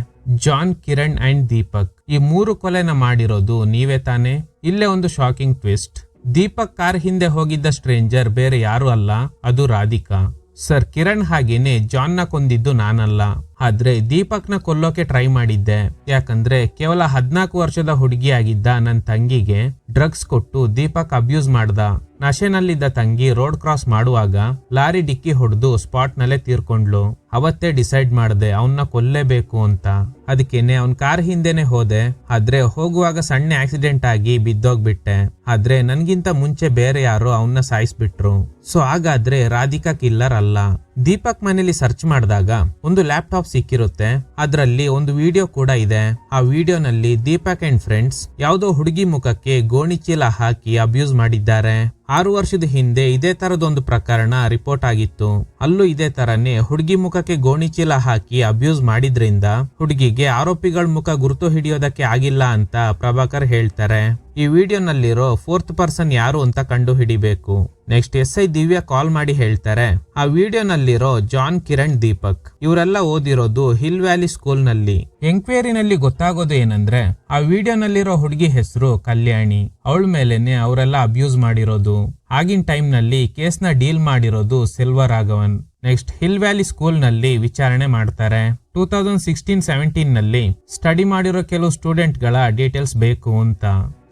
ಜಾನ್, ಕಿರಣ್ ಅಂಡ್ ದೀಪಕ್ ಈ 3 ಕೊಲೆನ ಮಾಡಿರೋದು ನೀವೇ ತಾನೆ? ಇಲ್ಲೇ ಒಂದು ಶಾಕಿಂಗ್ ಟ್ವಿಸ್ಟ್. ದೀಪಕ್ ಕಾರ್ ಹಿಂದೆ ಹೋಗಿದ್ದ ಸ್ಟ್ರೇಂಜರ್ ಬೇರೆ ಯಾರು ಅಲ್ಲ, ಅದು ರಾಧಿಕಾ. ಸರ್, ಕಿರಣ್ ಹಾಗೇನೆ ಜಾನ್ ನ ಕೊಂದಿದ್ದು ನಾನಲ್ಲ, ಆದ್ರೆ ದೀಪಕ್ ನ ಕೊಲ್ಲೋಕೆ ಟ್ರೈ ಮಾಡಿದ್ದೆ. ಯಾಕಂದ್ರೆ ಕೇವಲ 14 ವರ್ಷದ ಹುಡುಗಿಯಾಗಿದ್ದ ನನ್ನ ತಂಗಿಗೆ ಡ್ರಗ್ಸ್ ಕೊಟ್ಟು ದೀಪಕ್ ಅಬ್ಯೂಸ್ ಮಾಡ್ದ. ನಶೆನಲ್ಲಿದ್ದ ತಂಗಿ ರೋಡ್ ಕ್ರಾಸ್ ಮಾಡುವಾಗ ಲಾರಿ ಡಿಕ್ಕಿ ಹೊಡೆದು ಸ್ಪಾಟ್ ನಲ್ಲೇ ತೀರ್ಕೊಂಡ್ಲು. ಅವತ್ತೇ ಡಿಸೈಡ್ ಮಾಡ್ದೆ ಅವನ್ನ ಕೊಲ್ಲೇಬೇಕು ಅಂತ. ಅದಕ್ಕೇನೆ ಅವ್ನ್ ಕಾರ್ ಹಿಂದೆನೆ ಹೋದೆ. ಆದ್ರೆ ಹೋಗುವಾಗ ಸಣ್ಣ ಆಕ್ಸಿಡೆಂಟ್ ಆಗಿ ಬಿದ್ದೋಗ್ಬಿಟ್ಟೆ. ಆದ್ರೆ ನನ್ಗಿಂತ ಮುಂಚೆ ಬೇರೆ ಯಾರೋ ಅವನ್ನ ಸಾಯಿಸ್ಬಿಟ್ರು. ಸೊ ಹಾಗಾದ್ರೆ ರಾಧಿಕಾ ಕಿಲ್ಲರ್ ಅಲ್ಲ. ದೀಪಕ್ ಮನೇಲಿ ಸರ್ಚ್ ಮಾಡಿದಾಗ ಒಂದು ಲ್ಯಾಪ್ಟಾಪ್ ಸಿಕ್ಕಿರುತ್ತೆ. ಅದರಲ್ಲಿ ಒಂದು ವಿಡಿಯೋ ಕೂಡ ಇದೆ. ಆ ವಿಡಿಯೋನಲ್ಲಿ ದೀಪಕ್ ಅಂಡ್ ಫ್ರೆಂಡ್ಸ್ ಯಾವುದೋ ಹುಡುಗಿ ಮುಖಕ್ಕೆ ಗೋಣಿ ಚೀಲ ಹಾಕಿ ಅಬ್ಯೂಸ್ ಮಾಡಿದ್ದಾರೆ. 6 ವರ್ಷದ ಹಿಂದೆ ಇದೇ ತರದೊಂದು ಪ್ರಕರಣ ರಿಪೋರ್ಟ್ ಆಗಿತ್ತು. ಅಲ್ಲೂ ಇದೇ ತರನೇ ಹುಡುಗಿ ಮುಖಕ್ಕೆ ಗೋಣಿ ಚೀಲ ಹಾಕಿ ಅಬ್ಯೂಸ್ ಮಾಡಿದ್ರಿಂದ ಹುಡುಗಿಗೆ ಆರೋಪಿಗಳ ಮುಖ ಗುರುತು ಹಿಡಿಯೋದಕ್ಕೆ ಆಗಿಲ್ಲ ಅಂತ ಪ್ರಭಾಕರ್ ಹೇಳ್ತಾರೆ. ಈ ವಿಡಿಯೋನಲ್ಲಿರೋ 4th ಪರ್ಸನ್ ಯಾರು ಅಂತ ಕಂಡು ಹಿಡಿಬೇಕು. ನೆಕ್ಸ್ಟ್ SI ದಿವ್ಯಾ ಕಾಲ್ ಮಾಡಿ ಹೇಳ್ತಾರೆ, ಆ ವಿಡಿಯೋನಲ್ಲಿರೋ ಜಾನ್, ಕಿರಣ್, ದೀಪಕ್ ಇವರೆಲ್ಲ ಓದಿರೋದು ಹಿಲ್ ವ್ಯಾಲಿ ಸ್ಕೂಲ್ ನಲ್ಲಿ. ಎಂಕ್ವೈರಿನಲ್ಲಿ ಗೊತ್ತಾಗೋದು ಏನಂದ್ರೆ ಆ ವಿಡಿಯೋನಲ್ಲಿರೋ ಹುಡುಗಿ ಹೆಸರು ಕಲ್ಯಾಣಿ. ಅವಳ ಮೇಲೆನೆ ಅವರೆಲ್ಲ ಅಬ್ಯೂಸ್ ಮಾಡಿರೋದು. ಆಗಿನ ಟೈಮ್ ನಲ್ಲಿ ಕೇಸ್ ನ ಡೀಲ್ ಮಾಡಿರೋದು Selvaraghavan. Next hill Valley school ನಲ್ಲಿ ವಿಚಾರಣೆ ಮಾಡ್ತಾರೆ. 2016-17 ನಲ್ಲಿ ಸ್ಟಡಿ ಮಾಡಿರೋ ಕೆಲವು ಸ್ಟೂಡೆಂಟ್ ಗಳ ಡೀಟೇಲ್ಸ್ ಬೇಕು ಅಂತ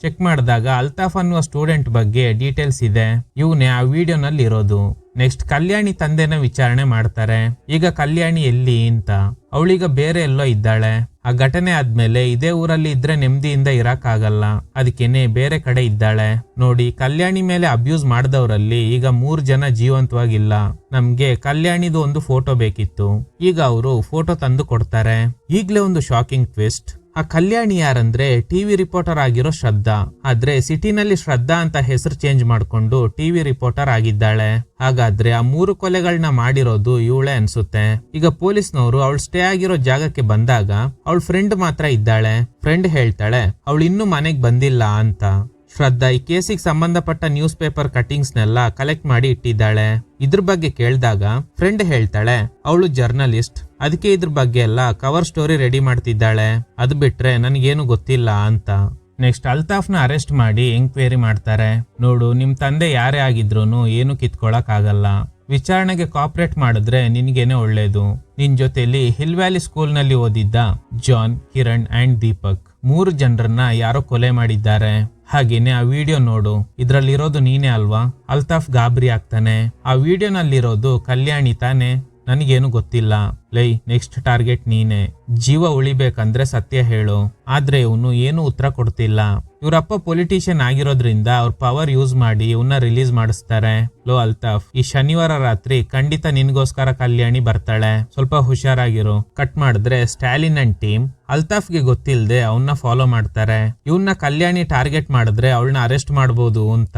ಚೆಕ್ ಮಾಡಿದಾಗ ಅಲ್ತಾಫ್ ಅನ್ನುವ ಸ್ಟೂಡೆಂಟ್ ಬಗ್ಗೆ ಡೀಟೇಲ್ಸ್ ಇದೆ. ಇವನೇ ಆ ವಿಡಿಯೋನಲ್ಲಿ ಇರೋದು. ನೆಕ್ಸ್ಟ್ ಕಲ್ಯಾಣಿ ತಂದೆನ ವಿಚಾರಣೆ ಮಾಡ್ತಾರೆ. ಈಗ ಕಲ್ಯಾಣಿ ಎಲ್ಲಿ ಅಂತ. ಅವಳೀಗ ಬೇರೆ ಎಲ್ಲೋ ಇದ್ದಾಳೆ. ಆ ಘಟನೆ ಆದ್ಮೇಲೆ ಇದೇ ಊರಲ್ಲಿ ಇದ್ರೆ ನೆಮ್ಮದಿಯಿಂದ ಇರಕ್ಕಾಗಲ್ಲ, ಅದಕ್ಕೇನೆ ಬೇರೆ ಕಡೆ ಇದ್ದಾಳೆ. ನೋಡಿ, ಕಲ್ಯಾಣಿ ಮೇಲೆ ಅಬ್ಯೂಸ್ ಮಾಡಿದವರಲ್ಲಿ ಈಗ 3 ಜನ ಜೀವಂತವಾಗಿಲ್ಲ. ನಮ್ಗೆ ಕಲ್ಯಾಣಿದು ಒಂದು ಫೋಟೋ ಬೇಕಿತ್ತು. ಈಗ ಅವರು ಫೋಟೋ ತಂದು ಕೊಡ್ತಾರೆ. ಈಗ್ಲೇ ಒಂದು ಶಾಕಿಂಗ್ ಟ್ವಿಸ್ಟ್. ಆ ಕಲ್ಯಾಣಿ ಯಾರಂದ್ರೆ ಟಿವಿ ರಿಪೋರ್ಟರ್ ಆಗಿರೋ ಶ್ರದ್ಧಾ. ಆದ್ರೆ ಸಿಟಿನಲ್ಲಿ ಶ್ರದ್ಧಾ ಅಂತ ಹೆಸರು ಚೇಂಜ್ ಮಾಡ್ಕೊಂಡು ಟಿವಿ ರಿಪೋರ್ಟರ್ ಆಗಿದ್ದಾಳೆ. ಹಾಗಾದ್ರೆ ಆ 3 ಕೊಲೆಗಳನ್ನ ಮಾಡಿರೋದು ಇವಳೇ ಅನ್ಸುತ್ತೆ. ಈಗ ಪೊಲೀಸ್ನವರು ಅವಳು ಸ್ಟೇ ಆಗಿರೋ ಜಾಗಕ್ಕೆ ಬಂದಾಗ ಅವಳ ಫ್ರೆಂಡ್ ಮಾತ್ರ ಇದ್ದಾಳೆ. ಫ್ರೆಂಡ್ ಹೇಳ್ತಾಳೆ ಅವಳು ಇನ್ನೂ ಮನೆಗ್ ಬಂದಿಲ್ಲ ಅಂತ. ಶ್ರದ್ಧಾ ಈ ಕೇಸಿಗೆ ಸಂಬಂಧಪಟ್ಟ ನ್ಯೂಸ್ ಪೇಪರ್ ಕಟಿಂಗ್ಸ್ ನೆಲ್ಲ ಕಲೆಕ್ಟ್ ಮಾಡಿ ಇಟ್ಟಿದ್ದಾಳೆ. ಇದ್ರ ಬಗ್ಗೆ ಕೇಳಿದಾಗ ಫ್ರೆಂಡ್ ಹೇಳ್ತಾಳೆ ಅವಳು ಜರ್ನಲಿಸ್ಟ್, ಅದಕ್ಕೆ ಇದ್ರ ಬಗ್ಗೆ ಎಲ್ಲ ಕವರ್ ಸ್ಟೋರಿ ರೆಡಿ ಮಾಡ್ತಿದ್ದಾಳೆ. ಅದು ಬಿಟ್ರೆ ನನಗೇನು ಗೊತ್ತಿಲ್ಲ ಅಂತ. ನೆಕ್ಸ್ಟ್ ಅಲ್ತಾಫ್ನ ಅರೆಸ್ಟ್ ಮಾಡಿ ಎಂಕ್ವೈರಿ ಮಾಡ್ತಾರೆ. ನೋಡು, ನಿಮ್ ತಂದೆ ಯಾರೇ ಆಗಿದ್ರು ಏನು ಕಿತ್ಕೊಳಕ್ ಆಗಲ್ಲ. ವಿಚಾರಣೆಗೆ ಕಾಪರೇಟ್ ಮಾಡಿದ್ರೆ ನಿನ್ಗೇನೆ ಒಳ್ಳೇದು. ನಿನ್ ಜೊತೆಲಿ ಹಿಲ್ ವ್ಯಾಲಿ ಸ್ಕೂಲ್ ನಲ್ಲಿ ಓದಿದ್ದ ಜಾನ್, ಕಿರಣ್ ಅಂಡ್ ದೀಪಕ್ 3 ಜನರನ್ನ ಯಾರೋ ಕೊಲೆ ಮಾಡಿದ್ದಾರೆ. ಹಾಗೇನೆ ಆ ವಿಡಿಯೋ ನೋಡು, ಇದ್ರಲ್ಲಿರೋದು ನೀನೇ ಅಲ್ವಾ? ಅಲ್ತಾಫ್ ಗಾಬರಿ ಆಗ್ತಾನೆ. ಆ ವಿಡಿಯೋನಲ್ಲಿರೋದು ಕಲ್ಯಾಣಿ ತಾನೆ? ನನಗೇನು ಗೊತ್ತಿಲ್ಲ. ಲೈ, ನೆಕ್ಸ್ಟ್ ಟಾರ್ಗೆಟ್ ನೀನೆ. ಜೀವ ಉಳಿಬೇಕಂದ್ರೆ ಸತ್ಯ ಹೇಳು. ಆದ್ರೆ ಇವನು ಏನು ಉತ್ತರ ಕೊಡ್ತಿಲ್ಲ. ಇವರಪ್ಪ ಪೊಲಿಟಿಷಿಯನ್ ಆಗಿರೋದ್ರಿಂದ ಅವ್ರ ಪವರ್ ಯೂಸ್ ಮಾಡಿ ಇವನ್ನ ರಿಲೀಸ್ ಮಾಡಿಸ್ತಾರೆ. ಲೋ ಅಲ್ತಾಫ್, ಈ ಶನಿವಾರ ರಾತ್ರಿ ಖಂಡಿತ ನಿನ್ಗೋಸ್ಕರ ಕಲ್ಯಾಣಿ ಬರ್ತಾಳೆ, ಸ್ವಲ್ಪ ಹುಷಾರಾಗಿರು. ಕಟ್ ಮಾಡಿದ್ರೆ ಸ್ಟಾಲಿನ್ ಅಂಡ್ ಟೀಮ್ ಅಲ್ತಾಫ್ಗೆ ಗೊತ್ತಿಲ್ಲದೆ ಅವನ್ನ ಫಾಲೋ ಮಾಡ್ತಾರೆ. ಇವನ್ನ ಕಲ್ಯಾಣಿ ಟಾರ್ಗೆಟ್ ಮಾಡಿದ್ರೆ ಅವಳನ್ನ ಅರೆಸ್ಟ್ ಮಾಡಬಹುದು ಅಂತ.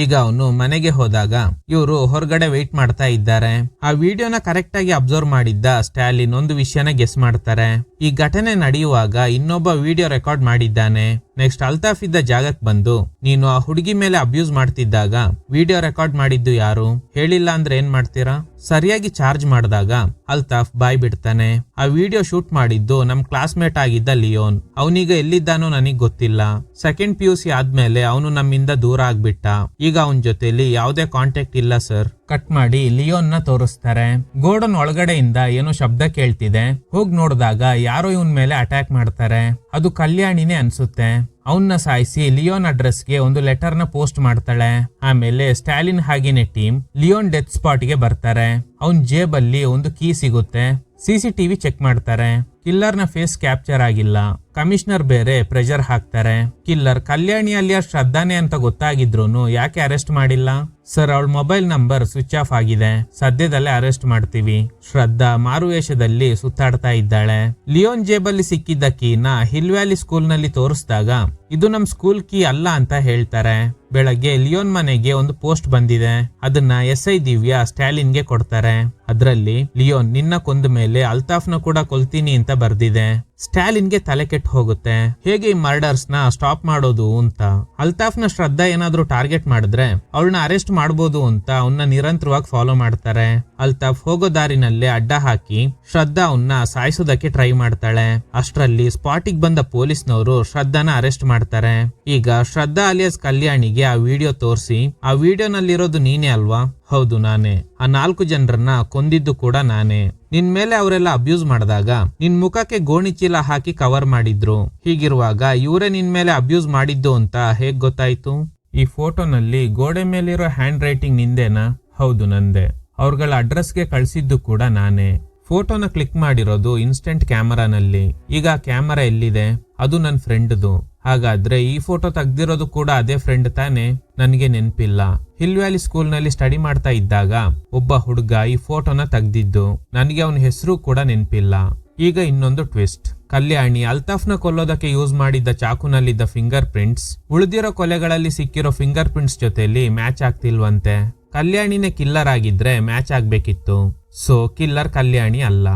ಈಗ ಅವನು ಮನೆಗೆ ಹೋದಾಗ ಇವರು ಹೊರಗಡೆ ವೆಯ್ಟ್ ಮಾಡ್ತಾ ಇದ್ದಾರೆ. ಆ ವಿಡಿಯೋನ ಕರೆಕ್ಟ್ ಆಗಿ ಅಬ್ಸರ್ವ್ ಮಾಡಿದ್ದ ಸ್ಟಾಲಿನ್ ಒಂದು ವಿಷಯನ ಗೆಸ್ ಮಾಡ್ತಾರೆ. ಈ ಘಟನೆ ನಡೆಯುವಾಗ ಇನ್ನೊಬ್ಬ ವಿಡಿಯೋ ರೆಕಾರ್ಡ್ ಮಾಡಿದ್ದಾನೆ. ನೆಕ್ಸ್ಟ್ ಅಲ್ತಾಫ್ ಇದ್ದ ಜಾಗಕ್ಕೆ ಬಂದು, ನೀನು ಆ ಹುಡುಗಿ ಮೇಲೆ ಅಬ್ಯೂಸ್ ಮಾಡ್ತಿದ್ದಾಗ ವಿಡಿಯೋ ರೆಕಾರ್ಡ್ ಮಾಡಿದ್ದು ಯಾರು? ಹೇಳಿಲ್ಲ ಅಂದ್ರೆ ಏನ್ ಮಾಡ್ತೀರಾ? ಸರಿಯಾಗಿ ಚಾರ್ಜ್ ಮಾಡಿದಾಗ ಅಲ್ತಾಫ್ ಬಾಯ್ ಬಿಡ್ತಾನೆ. ಆ ವಿಡಿಯೋ ಶೂಟ್ ಮಾಡಿದ್ದು ನಮ್ ಕ್ಲಾಸ್ಮೇಟ್ ಆಗಿದ್ದ ಲಿಯೋನ್. ಅವನೀಗ ಎಲ್ಲಿದ್ದಾನೋ ನನಗ್ ಗೊತ್ತಿಲ್ಲ. ಸೆಕೆಂಡ್ PUC ಆದ್ಮೇಲೆ ಅವನು ನಮ್ಮಿಂದ ದೂರ ಆಗ್ಬಿಟ್ಟ. ಈಗ ಅವನ ಜೊತೆಲಿ ಯಾವುದೇ ಕಾಂಟ್ಯಾಕ್ಟ್ ಇಲ್ಲ ಸರ್. ಕಟ್ ಮಾಡಿ ಲಿಯೋನ್ ನ ತೋರಿಸ್ತಾರೆ. ಗೋಡನ್ ಒಳಗಡೆಯಿಂದ ಏನೋ ಶಬ್ದ ಕೇಳ್ತಿದೆ. ಹೋಗ್ ನೋಡಿದಾಗ ಯಾರೋ ಇವನ್ ಮೇಲೆ ಅಟ್ಯಾಕ್ ಮಾಡ್ತಾರೆ. ಅದು ಕಲ್ಯಾಣಿನೇ ಅನ್ಸುತ್ತೆ. ಅವನ್ನ ಸಾಯಿಸಿ ಲಿಯೋನ್ ಅಡ್ರೆಸ್ಗೆ ಒಂದು ಲೆಟರ್ ನ ಪೋಸ್ಟ್ ಮಾಡ್ತಾಳೆ. ಆಮೇಲೆ ಸ್ಟಾಲಿನ್ ಹಾಗೇನೆ ಟೀಮ್ ಲಿಯೋನ್ ಡೆತ್ ಸ್ಪಾಟ್ ಗೆ ಬರ್ತಾರೆ. ಅವನ್ ಜೇಬಲ್ಲಿ ಒಂದು ಕೀ ಸಿಗುತ್ತೆ. CCTV ಚೆಕ್ ಮಾಡ್ತಾರೆ. ಕಿಲ್ಲರ್ ನ ಫೇಸ್ ಕ್ಯಾಪ್ಚರ್ ಆಗಿಲ್ಲ. ಕಮಿಷನರ್ ಬೇರೆ ಪ್ರೆಷರ್ ಹಾಕ್ತಾರೆ. ಕಿಲ್ಲರ್ ಕಲ್ಯಾಣಿ ಅಲಿಯಾಸ್ ಶ್ರದ್ಧಾನೆ ಅಂತ ಗೊತ್ತಾಗಿದ್ರೂನು ಯಾಕೆ ಅರೆಸ್ಟ್ ಮಾಡಿಲ್ಲ? ಸರ್, ಅವಳ ಮೊಬೈಲ್ ನಂಬರ್ ಸ್ವಿಚ್ ಆಫ್ ಆಗಿದೆ, ಸದ್ಯದಲ್ಲೇ ಅರೆಸ್ಟ್ ಮಾಡ್ತೀವಿ. ಶ್ರದ್ಧಾ ಮಾರುವೇಷದಲ್ಲಿ ಸುತ್ತಾಡ್ತಾ ಇದ್ದಾಳೆ. ಲಿಯೋನ್ ಜೇಬಲ್ಲಿ ಸಿಕ್ಕಿದ್ದ ಕೀನ ಹಿಲ್ ವ್ಯಾಲಿ ಸ್ಕೂಲ್ ನಲ್ಲಿ ತೋರಿಸಿದಾಗ ಇದು ನಮ್ ಸ್ಕೂಲ್ ಕೀ ಅಲ್ಲ ಅಂತ ಹೇಳ್ತಾರೆ. ಬೆಳಗ್ಗೆ ಲಿಯೋನ್ ಮನೆಗೆ ಒಂದು ಪೋಸ್ಟ್ ಬಂದಿದೆ. ಅದನ್ನ SI ದಿವ್ಯಾ ಸ್ಟಾಲಿನ್ಗೆ ಕೊಡ್ತಾರೆ. ಅದ್ರಲ್ಲಿ ಲಿಯೋನ್ ನಿನ್ನ ಕೊಂದ ಮೇಲೆ ಅಲ್ತಾಫ್ನ ಕೂಡ ಕೊಲ್ತೀನಿ ಅಂತ ಬರ್ದಿದೆ. ಸ್ಟಾಲಿನ್ಗೆ ತಲೆ ಕೆಟ್ಟು ಹೋಗುತ್ತೆ. ಹೇಗೆ ಈ ಮರ್ಡರ್ಸ್ ನ ಸ್ಟಾಪ್ ಮಾಡೋದು ಅಂತ. ಅಲ್ತಾಫ್ನ ಶ್ರದ್ಧಾ ಏನಾದ್ರೂ ಟಾರ್ಗೆಟ್ ಮಾಡಿದ್ರೆ ಅವಳನ್ನ ಅರೆಸ್ಟ್ ಮಾಡಬಹುದು ಅಂತ ಅವನ್ನ ನಿರಂತರವಾಗಿ ಫಾಲೋ ಮಾಡ್ತಾರೆ. ಅಲ್ತಾಫ್ ಹೋಗೋ ದಾರಿನಲ್ಲೇ ಅಡ್ಡ ಹಾಕಿ ಶ್ರದ್ಧಾ ಅವನ್ನ ಸಾಯಿಸೋದಕ್ಕೆ ಟ್ರೈ ಮಾಡ್ತಾಳೆ. ಅಷ್ಟರಲ್ಲಿ ಸ್ಪಾಟಿಗೆ ಬಂದ ಪೊಲೀಸ್ನವರು ಶ್ರದ್ಧಾನ ಅರೆಸ್ಟ್ ಮಾಡ್ತಾರೆ. ಈಗ ಶ್ರದ್ಧಾ ಅಲಿಯಾಸ್ ಕಲ್ಯಾಣಿಗೆ ಆ ವಿಡಿಯೋ ತೋರಿಸಿ, ಆ ವಿಡಿಯೋನಲ್ಲಿರೋದು ನೀನೇ ಅಲ್ವಾ? ಹೌದು, ನಾನೇ. ಆ 4 ಜನರನ್ನ ಕೊಂದಿದ್ದು ಕೂಡ ನಾನೇ. ನಿನ್ ಮೇಲೆ ಅವರೆಲ್ಲ ಅಬ್ಯೂಸ್ ಮಾಡಿದಾಗ ನಿನ್ ಮುಖಕ್ಕೆ ಗೋಣಿ ಚೀಲ ಹಾಕಿ ಕವರ್ ಮಾಡಿದ್ರು. ಹೀಗಿರುವಾಗ ಇವರೇ ನಿನ್ ಮೇಲೆ ಅಬ್ಯೂಸ್ ಮಾಡಿದ್ದು ಅಂತ ಹೇಗ್ ಗೊತ್ತಾಯ್ತು? ಈ ಫೋಟೋನಲ್ಲಿ ಗೋಡೆ ಮೇಲಿರೋ ಹ್ಯಾಂಡ್ ರೈಟಿಂಗ್ ನಿಂದೇನಾ? ಹೌದು, ನಂದೆ. ಅವ್ರಗಳ ಅಡ್ರೆಸ್ಗೆ ಕಳ್ಸಿದ್ದು ಕೂಡ ನಾನೇ. ಫೋಟೋನ ಕ್ಲಿಕ್ ಮಾಡಿರೋದು ಇನ್ಸ್ಟೆಂಟ್ ಕ್ಯಾಮರಾನಲ್ಲಿ. ಈಗ ಕ್ಯಾಮರಾ ಎಲ್ಲಿದೆ? ಅದು ನನ್ನ ಫ್ರೆಂಡ್ದು. ಹಾಗಾದ್ರೆ ಈ ಫೋಟೋ ತೆಗ್ದಿರೋದು ಕೂಡ ಅದೇ ಫ್ರೆಂಡ್ ತಾನೆ? ನನಗೆ ನೆನ್ಪಿಲ್ಲ. ಹಿಲ್ ವ್ಯಾಲಿ ಸ್ಕೂಲ್ ನಲ್ಲಿ ಸ್ಟಡಿ ಮಾಡ್ತಾ ಇದ್ದಾಗ ಒಬ್ಬ ಹುಡುಗ ಈ ಫೋಟೋನ ತೆಗ್ದಿದ್ದು. ನನಗೆ ಅವನ ಹೆಸರು ಕೂಡ ನೆನ್ಪಿಲ್ಲ. ಈಗ ಇನ್ನೊಂದು ಟ್ವಿಸ್ಟ್. ಕಲ್ಯಾಣಿ ಅಲ್ತಾಫ್ನ ಕೊಲ್ಲೋದಕ್ಕೆ ಯೂಸ್ ಮಾಡಿದ್ದ ಚಾಕುನಲ್ಲಿದ್ದ ಫಿಂಗರ್ ಪ್ರಿಂಟ್ಸ್ ಉಳಿದಿರೋ ಕೊಲೆಗಳಲ್ಲಿ ಸಿಕ್ಕಿರೋ ಫಿಂಗರ್ ಪ್ರಿಂಟ್ಸ್ ಜೊತೆಲಿ ಮ್ಯಾಚ್ ಆಗ್ತಿಲ್ವಂತೆ. ಕಲ್ಯಾಣಿನೇ ಕಿಲ್ಲರ್ ಆಗಿದ್ರೆ ಮ್ಯಾಚ್ ಆಗ್ಬೇಕಿತ್ತು. ಸೊ ಕಿಲ್ಲರ್ ಕಲ್ಯಾಣಿ ಅಲ್ಲ,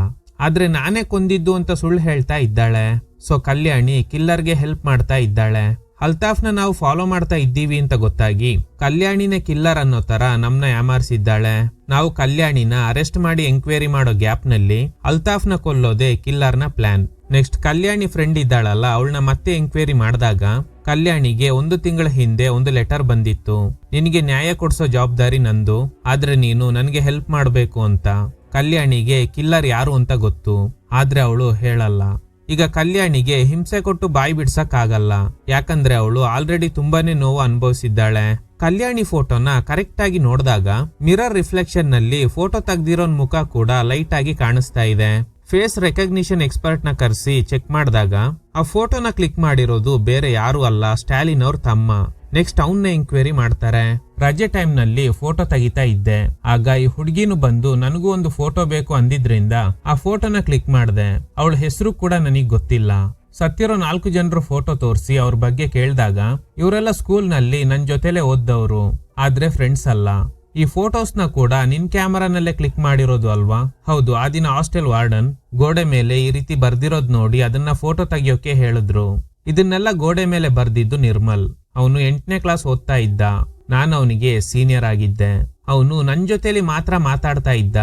ಆದ್ರೆ ನಾನೇ ಕೊಂದಿದ್ದು ಅಂತ ಸುಳ್ಳು ಹೇಳ್ತಾ ಇದ್ದಾಳೆ. ಸೊ ಕಲ್ಯಾಣಿ ಕಿಲ್ಲರ್ಗೆ ಹೆಲ್ಪ್ ಮಾಡ್ತಾ ಇದ್ದಾಳೆ. ಅಲ್ತಾಫ್ನ ನಾವು ಫಾಲೋ ಮಾಡ್ತಾ ಇದ್ದೀವಿ ಅಂತ ಗೊತ್ತಾಗಿ ಕಲ್ಯಾಣಿನೇ ಕಿಲ್ಲರ್ ಅನ್ನೋ ತರ ನಮ್ನ ಯಾಮಾರಿಸಿದ್ದಾಳೆ. ನಾವು ಕಲ್ಯಾಣಿನ ಅರೆಸ್ಟ್ ಮಾಡಿ ಎಂಕ್ವೈರಿ ಮಾಡೋ ಗ್ಯಾಪ್ ನಲ್ಲಿ ಅಲ್ತಾಫ್ನ ಕೊಲ್ಲೋದೆ ಕಿಲ್ಲರ್ನ ಪ್ಲಾನ್. ನೆಕ್ಸ್ಟ್ ಕಲ್ಯಾಣಿ ಫ್ರೆಂಡ್ ಇದ್ದಾಳಲ್ಲ, ಅವಳನ್ನ ಮತ್ತೆ ಎಂಕ್ವೈರಿ ಮಾಡಿದಾಗ ಕಲ್ಯಾಣಿಗೆ 1 ತಿಂಗಳ ಹಿಂದೆ ಒಂದು ಲೆಟರ್ ಬಂದಿತ್ತು. ನಿನಗೆ ನ್ಯಾಯ ಕೊಡ್ಸೋ ಜವಾಬ್ದಾರಿ ನಂದು, ಆದ್ರೆ ನೀನು ನನಗೆ ಹೆಲ್ಪ್ ಮಾಡಬೇಕು ಅಂತ. ಕಲ್ಯಾಣಿಗೆ ಕಿಲ್ಲರ್ ಯಾರು ಅಂತ ಗೊತ್ತು, ಆದ್ರೆ ಅವಳು ಹೇಳಲ್ಲ. ಈಗ ಕಲ್ಯಾಣಿಗೆ ಹಿಂಸೆ ಕೊಟ್ಟು ಬಾಯಿ ಬಿಡ್ಸಕ್ ಆಗಲ್ಲ, ಯಾಕಂದ್ರೆ ಅವಳು ಆಲ್ರೆಡಿ ತುಂಬಾನೇ ನೋವು ಅನುಭವಿಸಿದ್ದಾಳೆ. ಕಲ್ಯಾಣಿ ಫೋಟೋನ ಕರೆಕ್ಟ್ ಆಗಿ ನೋಡಿದಾಗ ಮಿರರ್ ರಿಫ್ಲೆಕ್ಷನ್ ನಲ್ಲಿ ಫೋಟೋ ತೆಗ್ದಿರೋನ್ ಮುಖ ಕೂಡ ಲೈಟ್ ಆಗಿ ಕಾಣಿಸ್ತಾ ಇದೆ. ಫೇಸ್ ರೆಕಗ್ನಿಷನ್ ಎಕ್ಸ್ಪರ್ಟ್ ನ ಕರೆಸಿ ಚೆಕ್ ಮಾಡಿದಾಗ ಆ ಫೋಟೋನ ಕ್ಲಿಕ್ ಮಾಡಿರೋದು ಬೇರೆ ಯಾರು ಅಲ್ಲ, ಸ್ಟಾಲಿನ್ ಅವ್ರ ತಮ್ಮ. ನೆಕ್ಸ್ಟ್ ಅವನ್ನ ಎಂಕ್ವೈರಿ ಮಾಡ್ತಾರೆ. ರಜೆ ಟೈಮ್ ನಲ್ಲಿ ಫೋಟೋ ತೆಗಿತಾ ಇದ್ದೆ. ಆಗ ಈ ಹುಡುಗಿನು ಬಂದು ನನಗೂ ಒಂದು ಫೋಟೋ ಬೇಕು ಅಂದಿದ್ರಿಂದ ಆ ಫೋಟೋನ ಕ್ಲಿಕ್ ಮಾಡಿದೆ. ಅವಳ ಹೆಸರು ಕೂಡ ನನಗ್ ಗೊತ್ತಿಲ್ಲ. ಸತ್ತಿರೋ 4 ಜನರ ಫೋಟೋ ತೋರಿಸಿ ಅವ್ರ ಬಗ್ಗೆ ಕೇಳಿದಾಗ ಇವರೆಲ್ಲ ಸ್ಕೂಲ್ ನಲ್ಲಿ ನನ್ ಜೊತೆಲೆ ಓದ್ದವರು, ಆದ್ರೆ ಫ್ರೆಂಡ್ಸ್ ಅಲ್ಲ. ಈ ಫೋಟೋಸ್ನ ಕೂಡ ನಿನ್ ಕ್ಯಾಮರಾನಲ್ಲೇ ಕ್ಲಿಕ್ ಮಾಡಿರೋದು ಅಲ್ವಾ? ಹೌದು. ಆ ದಿನ ಹಾಸ್ಟೆಲ್ ವಾರ್ಡನ್ ಗೋಡೆ ಮೇಲೆ ಈ ರೀತಿ ಬರ್ದಿರೋದ್ ನೋಡಿ ಅದನ್ನ ಫೋಟೋ ತೆಗಿಯೋಕೆ ಹೇಳಿದ್ರು. ಇದನ್ನೆಲ್ಲ ಗೋಡೆ ಮೇಲೆ ಬರ್ದಿದ್ದು ನಿರ್ಮಲ್. ಅವನು 8ನೇ ಕ್ಲಾಸ್ ಓದ್ತಾ ಇದ್ದ. ನಾನು ಅವನಿಗೆ ಸೀನಿಯರ್ ಆಗಿದ್ದೆ. ಅವನು ನನ್ ಜೊತೆಲಿ ಮಾತ್ರ ಮಾತಾಡ್ತಾ ಇದ್ದ.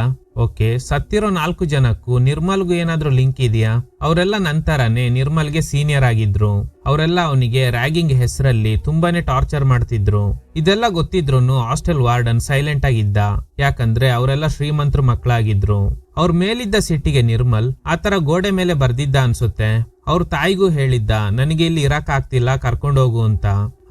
ಓಕೆ, ಸತ್ತಿರೋ 4 ಜನಕ್ಕೂ ನಿರ್ಮಲ್ಗೂ ಏನಾದ್ರೂ ಲಿಂಕ್ ಇದೆಯಾ? ಅವರೆಲ್ಲ ನಂತರನೇ ನಿರ್ಮಲ್ಗೆ ಸೀನಿಯರ್ ಆಗಿದ್ರು. ಅವರೆಲ್ಲ ಅವನಿಗೆ ರ್ಯಾಗಿಂಗ್ ಹೆಸರಲ್ಲಿ ತುಂಬಾನೇ ಟಾರ್ಚರ್ ಮಾಡ್ತಿದ್ರು. ಇದೆಲ್ಲ ಗೊತ್ತಿದ್ರು ಹಾಸ್ಟೆಲ್ ವಾರ್ಡನ್ ಸೈಲೆಂಟ್ ಆಗಿದ್ದ, ಯಾಕಂದ್ರೆ ಅವರೆಲ್ಲ ಶ್ರೀಮಂತರ ಮಕ್ಕಳಾಗಿದ್ರು. ಅವ್ರ ಮೇಲಿದ್ದ ಸಿಟ್ಟಿಗೆ ನಿರ್ಮಲ್ ಆತರ ಗೋಡೆ ಮೇಲೆ ಬರ್ದಿದ್ದ ಅನ್ಸುತ್ತೆ. ಅವ್ರ ತಾಯಿಗೂ ಹೇಳಿದ್ದ, ನನಗೆ ಇಲ್ಲಿ ಇರಕ್ ಆಗ್ತಿಲ್ಲ, ಕರ್ಕೊಂಡೋಗು ಅಂತ.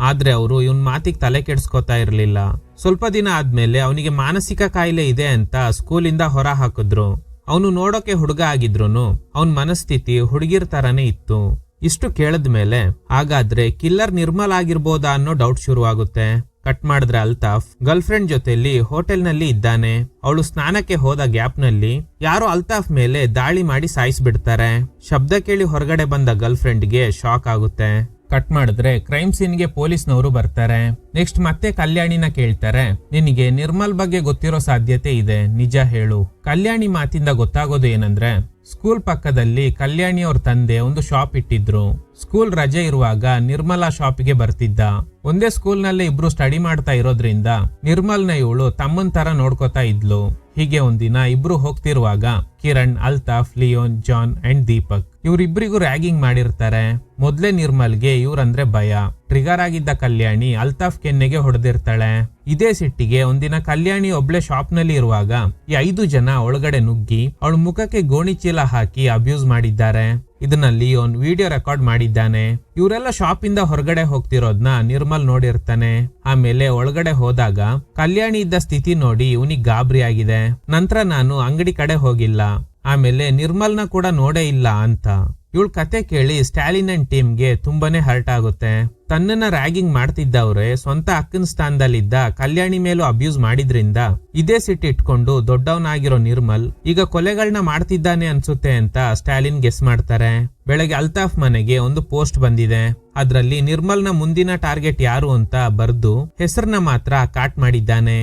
ಆದ್ರೆ ಅವರು ಇವನ್ ಮಾತಿಗೆ ತಲೆ ಕೆಡ್ಸ್ಕೊತಾ ಇರ್ಲಿಲ್ಲ. ಸ್ವಲ್ಪ ದಿನ ಆದ್ಮೇಲೆ ಅವನಿಗೆ ಮಾನಸಿಕ ಕಾಯಿಲೆ ಇದೆ ಅಂತ ಸ್ಕೂಲಿಂದ ಹೊರ ಹಾಕಿದ್ರು. ಅವನು ನೋಡೋಕೆ ಹುಡುಗ ಆಗಿದ್ರುನು ಅವನ್ ಮನಸ್ಥಿತಿ ಹುಡುಗಿರ್ ತರಾನೇ ಇತ್ತು. ಇಷ್ಟು ಕೇಳದ್ಮೇಲೆ ಹಾಗಾದ್ರೆ ಕಿಲ್ಲರ್ ನಿರ್ಮಲ್ ಆಗಿರ್ಬೋದಾ ಅನ್ನೋ ಡೌಟ್ ಶುರು ಆಗುತ್ತೆ. ಕಟ್ ಮಾಡಿದ್ರೆ ಅಲ್ತಾಫ್ ಗರ್ಲ್ ಫ್ರೆಂಡ್ ಜೊತೆಲಿ ಹೋಟೆಲ್ ನಲ್ಲಿ ಇದ್ದಾನೆ. ಅವಳು ಸ್ನಾನಕ್ಕೆ ಹೋದ ಗ್ಯಾಪ್ ನಲ್ಲಿ ಯಾರೋ ಅಲ್ತಾಫ್ ಮೇಲೆ ದಾಳಿ ಮಾಡಿ ಸಾಯಿಸ್ಬಿಡ್ತಾರೆ. ಶಬ್ದ ಕೇಳಿ ಹೊರಗಡೆ ಬಂದ ಗರ್ಲ್ ಫ್ರೆಂಡ್ಗೆ ಶಾಕ್ ಆಗುತ್ತೆ. ಕಟ್ ಮಾಡಿದ್ರೆ ಕ್ರೈಮ್ ಸೀನ್ಗೆ ಪೊಲೀಸ್ನವರು ಬರ್ತಾರೆ. ನೆಕ್ಸ್ಟ್ ಮತ್ತೆ ಕಲ್ಯಾಣಿನ ಕೇಳ್ತಾರೆ, ನಿನಗೆ ನಿರ್ಮಲ್ ಬಗ್ಗೆ ಗೊತ್ತಿರೋ ಸಾಧ್ಯತೆ ಇದೆ, ನಿಜ ಹೇಳು. ಕಲ್ಯಾಣಿ ಮಾತಿಂದ ಗೊತ್ತಾಗೋದು ಏನಂದ್ರೆ, ಸ್ಕೂಲ್ ಪಕ್ಕದಲ್ಲಿ ಕಲ್ಯಾಣಿ ಅವ್ರ ತಂದೆ ಒಂದು ಶಾಪ್ ಇಟ್ಟಿದ್ರು. ಸ್ಕೂಲ್ ರಜೆ ಇರುವಾಗ ನಿರ್ಮಲ್ ಆ ಶಾಪಿಗೆ ಬರ್ತಿದ್ದ. ಒಂದೇ ಸ್ಕೂಲ್ ನಲ್ಲಿ ಇಬ್ರು ಸ್ಟಡಿ ಮಾಡ್ತಾ ಇರೋದ್ರಿಂದ ನಿರ್ಮಲ್ನ ಇವಳು ತಮ್ಮನ್ ತರ ನೋಡ್ಕೋತಾ ಇದ್ಲು. ಹೀಗೆ ಒಂದಿನ ಇಬ್ರು ಹೋಗ್ತಿರುವಾಗ Kiran, Altaf, Leon, John and Deepak ಇವ್ರಿಬ್ರಿಗೂ ರ್ಯಾಗಿಂಗ್ ಮಾಡಿರ್ತಾರೆ. ಮೊದ್ಲೇ ನಿರ್ಮಲ್ಗೆ ಇವ್ರಂದ್ರೆ ಭಯ. ಟ್ರಿಗರ್ ಆಗಿದ್ದ ಕಲ್ಯಾಣಿ ಅಲ್ತಾಫ್ ಕೆನ್ನೆಗೆ ಹೊಡೆದಿರ್ತಾಳೆ. ಇದೇ ಸಿಟ್ಟಿಗೆ ಒಂದಿನ ಕಲ್ಯಾಣಿ ಒಬ್ಳೆ ಶಾಪ್ ನಲ್ಲಿ ಇರುವಾಗ ಈ 5 ಜನ ಒಳಗಡೆ ನುಗ್ಗಿ ಅವಳ ಮುಖಕ್ಕೆ ಗೋಣಿ ಚೀಲ ಹಾಕಿ ಅಬ್ಯೂಸ್ ಮಾಡಿದ್ದಾರೆ. ಇದನ್ನಲ್ಲಿ ಅವನ್ ವಿಡಿಯೋ ರೆಕಾರ್ಡ್ ಮಾಡಿದ್ದಾನೆ. ಇವರೆಲ್ಲ ಶಾಪ್ ಇಂದ ಹೊರಗಡೆ ಹೋಗ್ತಿರೋದ್ನ ನಿರ್ಮಲ್ ನೋಡಿರ್ತಾನೆ. ಆಮೇಲೆ ಒಳಗಡೆ ಹೋದಾಗ ಕಲ್ಯಾಣಿ ಇದ್ದ ಸ್ಥಿತಿ ನೋಡಿ ಇವನಿಗೆ ಗಾಬರಿ ಆಗಿದೆ. ನಂತರ ನಾನು ಅಂಗಡಿ ಕಡೆ ಹೋಗಿಲ್ಲ, ಆಮೇಲೆ ನಿರ್ಮಲ್ನ ಕೂಡ ನೋಡೇ ಇಲ್ಲ ಅಂತ. ಇವಳ ಕತೆ ಕೇಳಿ ಸ್ಟಾಲಿನ್ ಅಂಡ್ ಟೀಮ್ಗೆ ತುಂಬಾನೇ ಹರ್ಟ್ ಆಗುತ್ತೆ. ತನ್ನನ್ನ ರ್ಯಾಗಿಂಗ್ ಮಾಡ್ತಿದ್ದವ್ರೆ ಸ್ವಂತ ಅಕ್ಕನ ಸ್ಥಾನದಲ್ಲಿದ್ದ ಕಲ್ಯಾಣಿ ಮೇಲೂ ಅಬ್ಯೂಸ್ ಮಾಡಿದ್ರಿಂದ ಇದೇ ಸಿಟ್ಟು ಇಟ್ಕೊಂಡು ದೊಡ್ಡವನಾಗಿರೋ ನಿರ್ಮಲ್ ಈಗ ಕೊಲೆಗಳನ್ನ ಮಾಡ್ತಿದ್ದಾನೆ ಅನ್ಸುತ್ತೆ ಅಂತ ಸ್ಟಾಲಿನ್ ಗೆಸ್ ಮಾಡ್ತಾರೆ. ಬೆಳಗ್ಗೆ ಅಲ್ತಾಫ್ ಮನೆಗೆ ಒಂದು ಪೋಸ್ಟ್ ಬಂದಿದೆ. ಅದ್ರಲ್ಲಿ ನಿರ್ಮಲ್ನ ಮುಂದಿನ ಟಾರ್ಗೆಟ್ ಯಾರು ಅಂತ ಬರ್ದು ಹೆಸರನ್ನ ಮಾತ್ರ ಕಾಟ್ ಮಾಡಿದ್ದಾನೆ.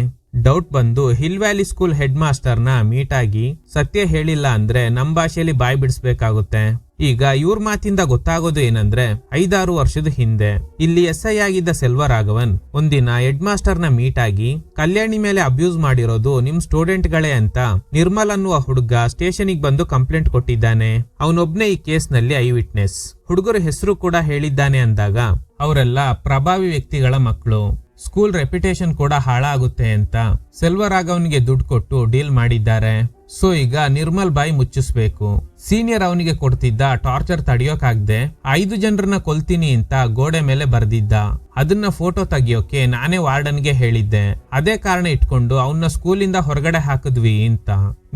ಡೌಟ್ ಬಂದು ಹಿಲ್ ವ್ಯಾಲಿ ಸ್ಕೂಲ್ ಹೆಡ್ ಮಾಸ್ಟರ್ನ ಮೀಟ್ ಆಗಿ ಸತ್ಯ ಹೇಳಿಲ್ಲ ಅಂದ್ರೆ ನಮ್ ಭಾಷೆಯಲ್ಲಿ ಬಾಯ್ ಬಿಡಿಸ್ಬೇಕಾಗುತ್ತೆ. ಈಗ ಇವ್ರ ಮಾತಿಂದ ಗೊತ್ತಾಗೋದು ಏನಂದ್ರೆ 5-6 ವರ್ಷದ ಹಿಂದೆ ಇಲ್ಲಿ SI ಆಗಿದ್ದ ಸೆಲ್ವರಾಘವನ್ ಒಂದಿನ ಹೆಡ್ ಮಾಸ್ಟರ್ನ ಮೀಟ್ ಆಗಿ ಕಲ್ಯಾಣಿ ಮೇಲೆ ಅಬ್ಯೂಸ್ ಮಾಡಿರೋದು ನಿಮ್ ಸ್ಟೂಡೆಂಟ್ ಗಳೇ ಅಂತ ನಿರ್ಮಲ್ ಅನ್ನುವ ಹುಡುಗ ಸ್ಟೇಷನ್ಗೆ ಬಂದು ಕಂಪ್ಲೇಂಟ್ ಕೊಟ್ಟಿದ್ದಾನೆ. ಅವನೊಬ್ನೇ ಈ ಕೇಸ್ ನಲ್ಲಿ ಐ ವಿಟ್ನೆಸ್. ಹುಡುಗರ ಹೆಸರು ಕೂಡ ಹೇಳಿದ್ದಾನೆ ಅಂದಾಗ ಅವರೆಲ್ಲ ಪ್ರಭಾವಿ ವ್ಯಕ್ತಿಗಳ ಮಕ್ಕಳು. ಸ್ಕೂಲ್ ರೆಪ್ಯುಟೇಷನ್ ಕೂಡ ಹಾಳಾಗುತ್ತೆ ಅಂತ ಸೆಲ್ವರಾಘವನ್ಗೆ ದುಡ್ಡು ಕೊಟ್ಟು ಡೀಲ್ ಮಾಡಿದ್ದಾರೆ. ಸೊ ಈಗ ನಿರ್ಮಲ್ ಬಾಯಿ ಮುಚ್ಚಿಸ್ಬೇಕು. ಸೀನಿಯರ್ ಅವನಿಗೆ ಕೊಡ್ತಿದ್ದ ಟಾರ್ಚರ್ ತಡೆಯೋಕಾಗ್ದೆ 5 ಜನರನ್ನ ಕೊಲ್ತೀನಿ ಅಂತ ಗೋಡೆ ಮೇಲೆ ಬರ್ದಿದ್ದ. ಅದನ್ನ ಫೋಟೋ ತೆಗಿಯೋಕೆ ನಾನೇ ವಾರ್ಡನ್ಗೆ ಹೇಳಿದ್ದೆ. ಅದೇ ಕಾರಣ ಇಟ್ಕೊಂಡು ಅವನ್ನ ಸ್ಕೂಲಿಂದ ಹೊರಗಡೆ ಹಾಕಿದ್ವಿ ಅಂತ.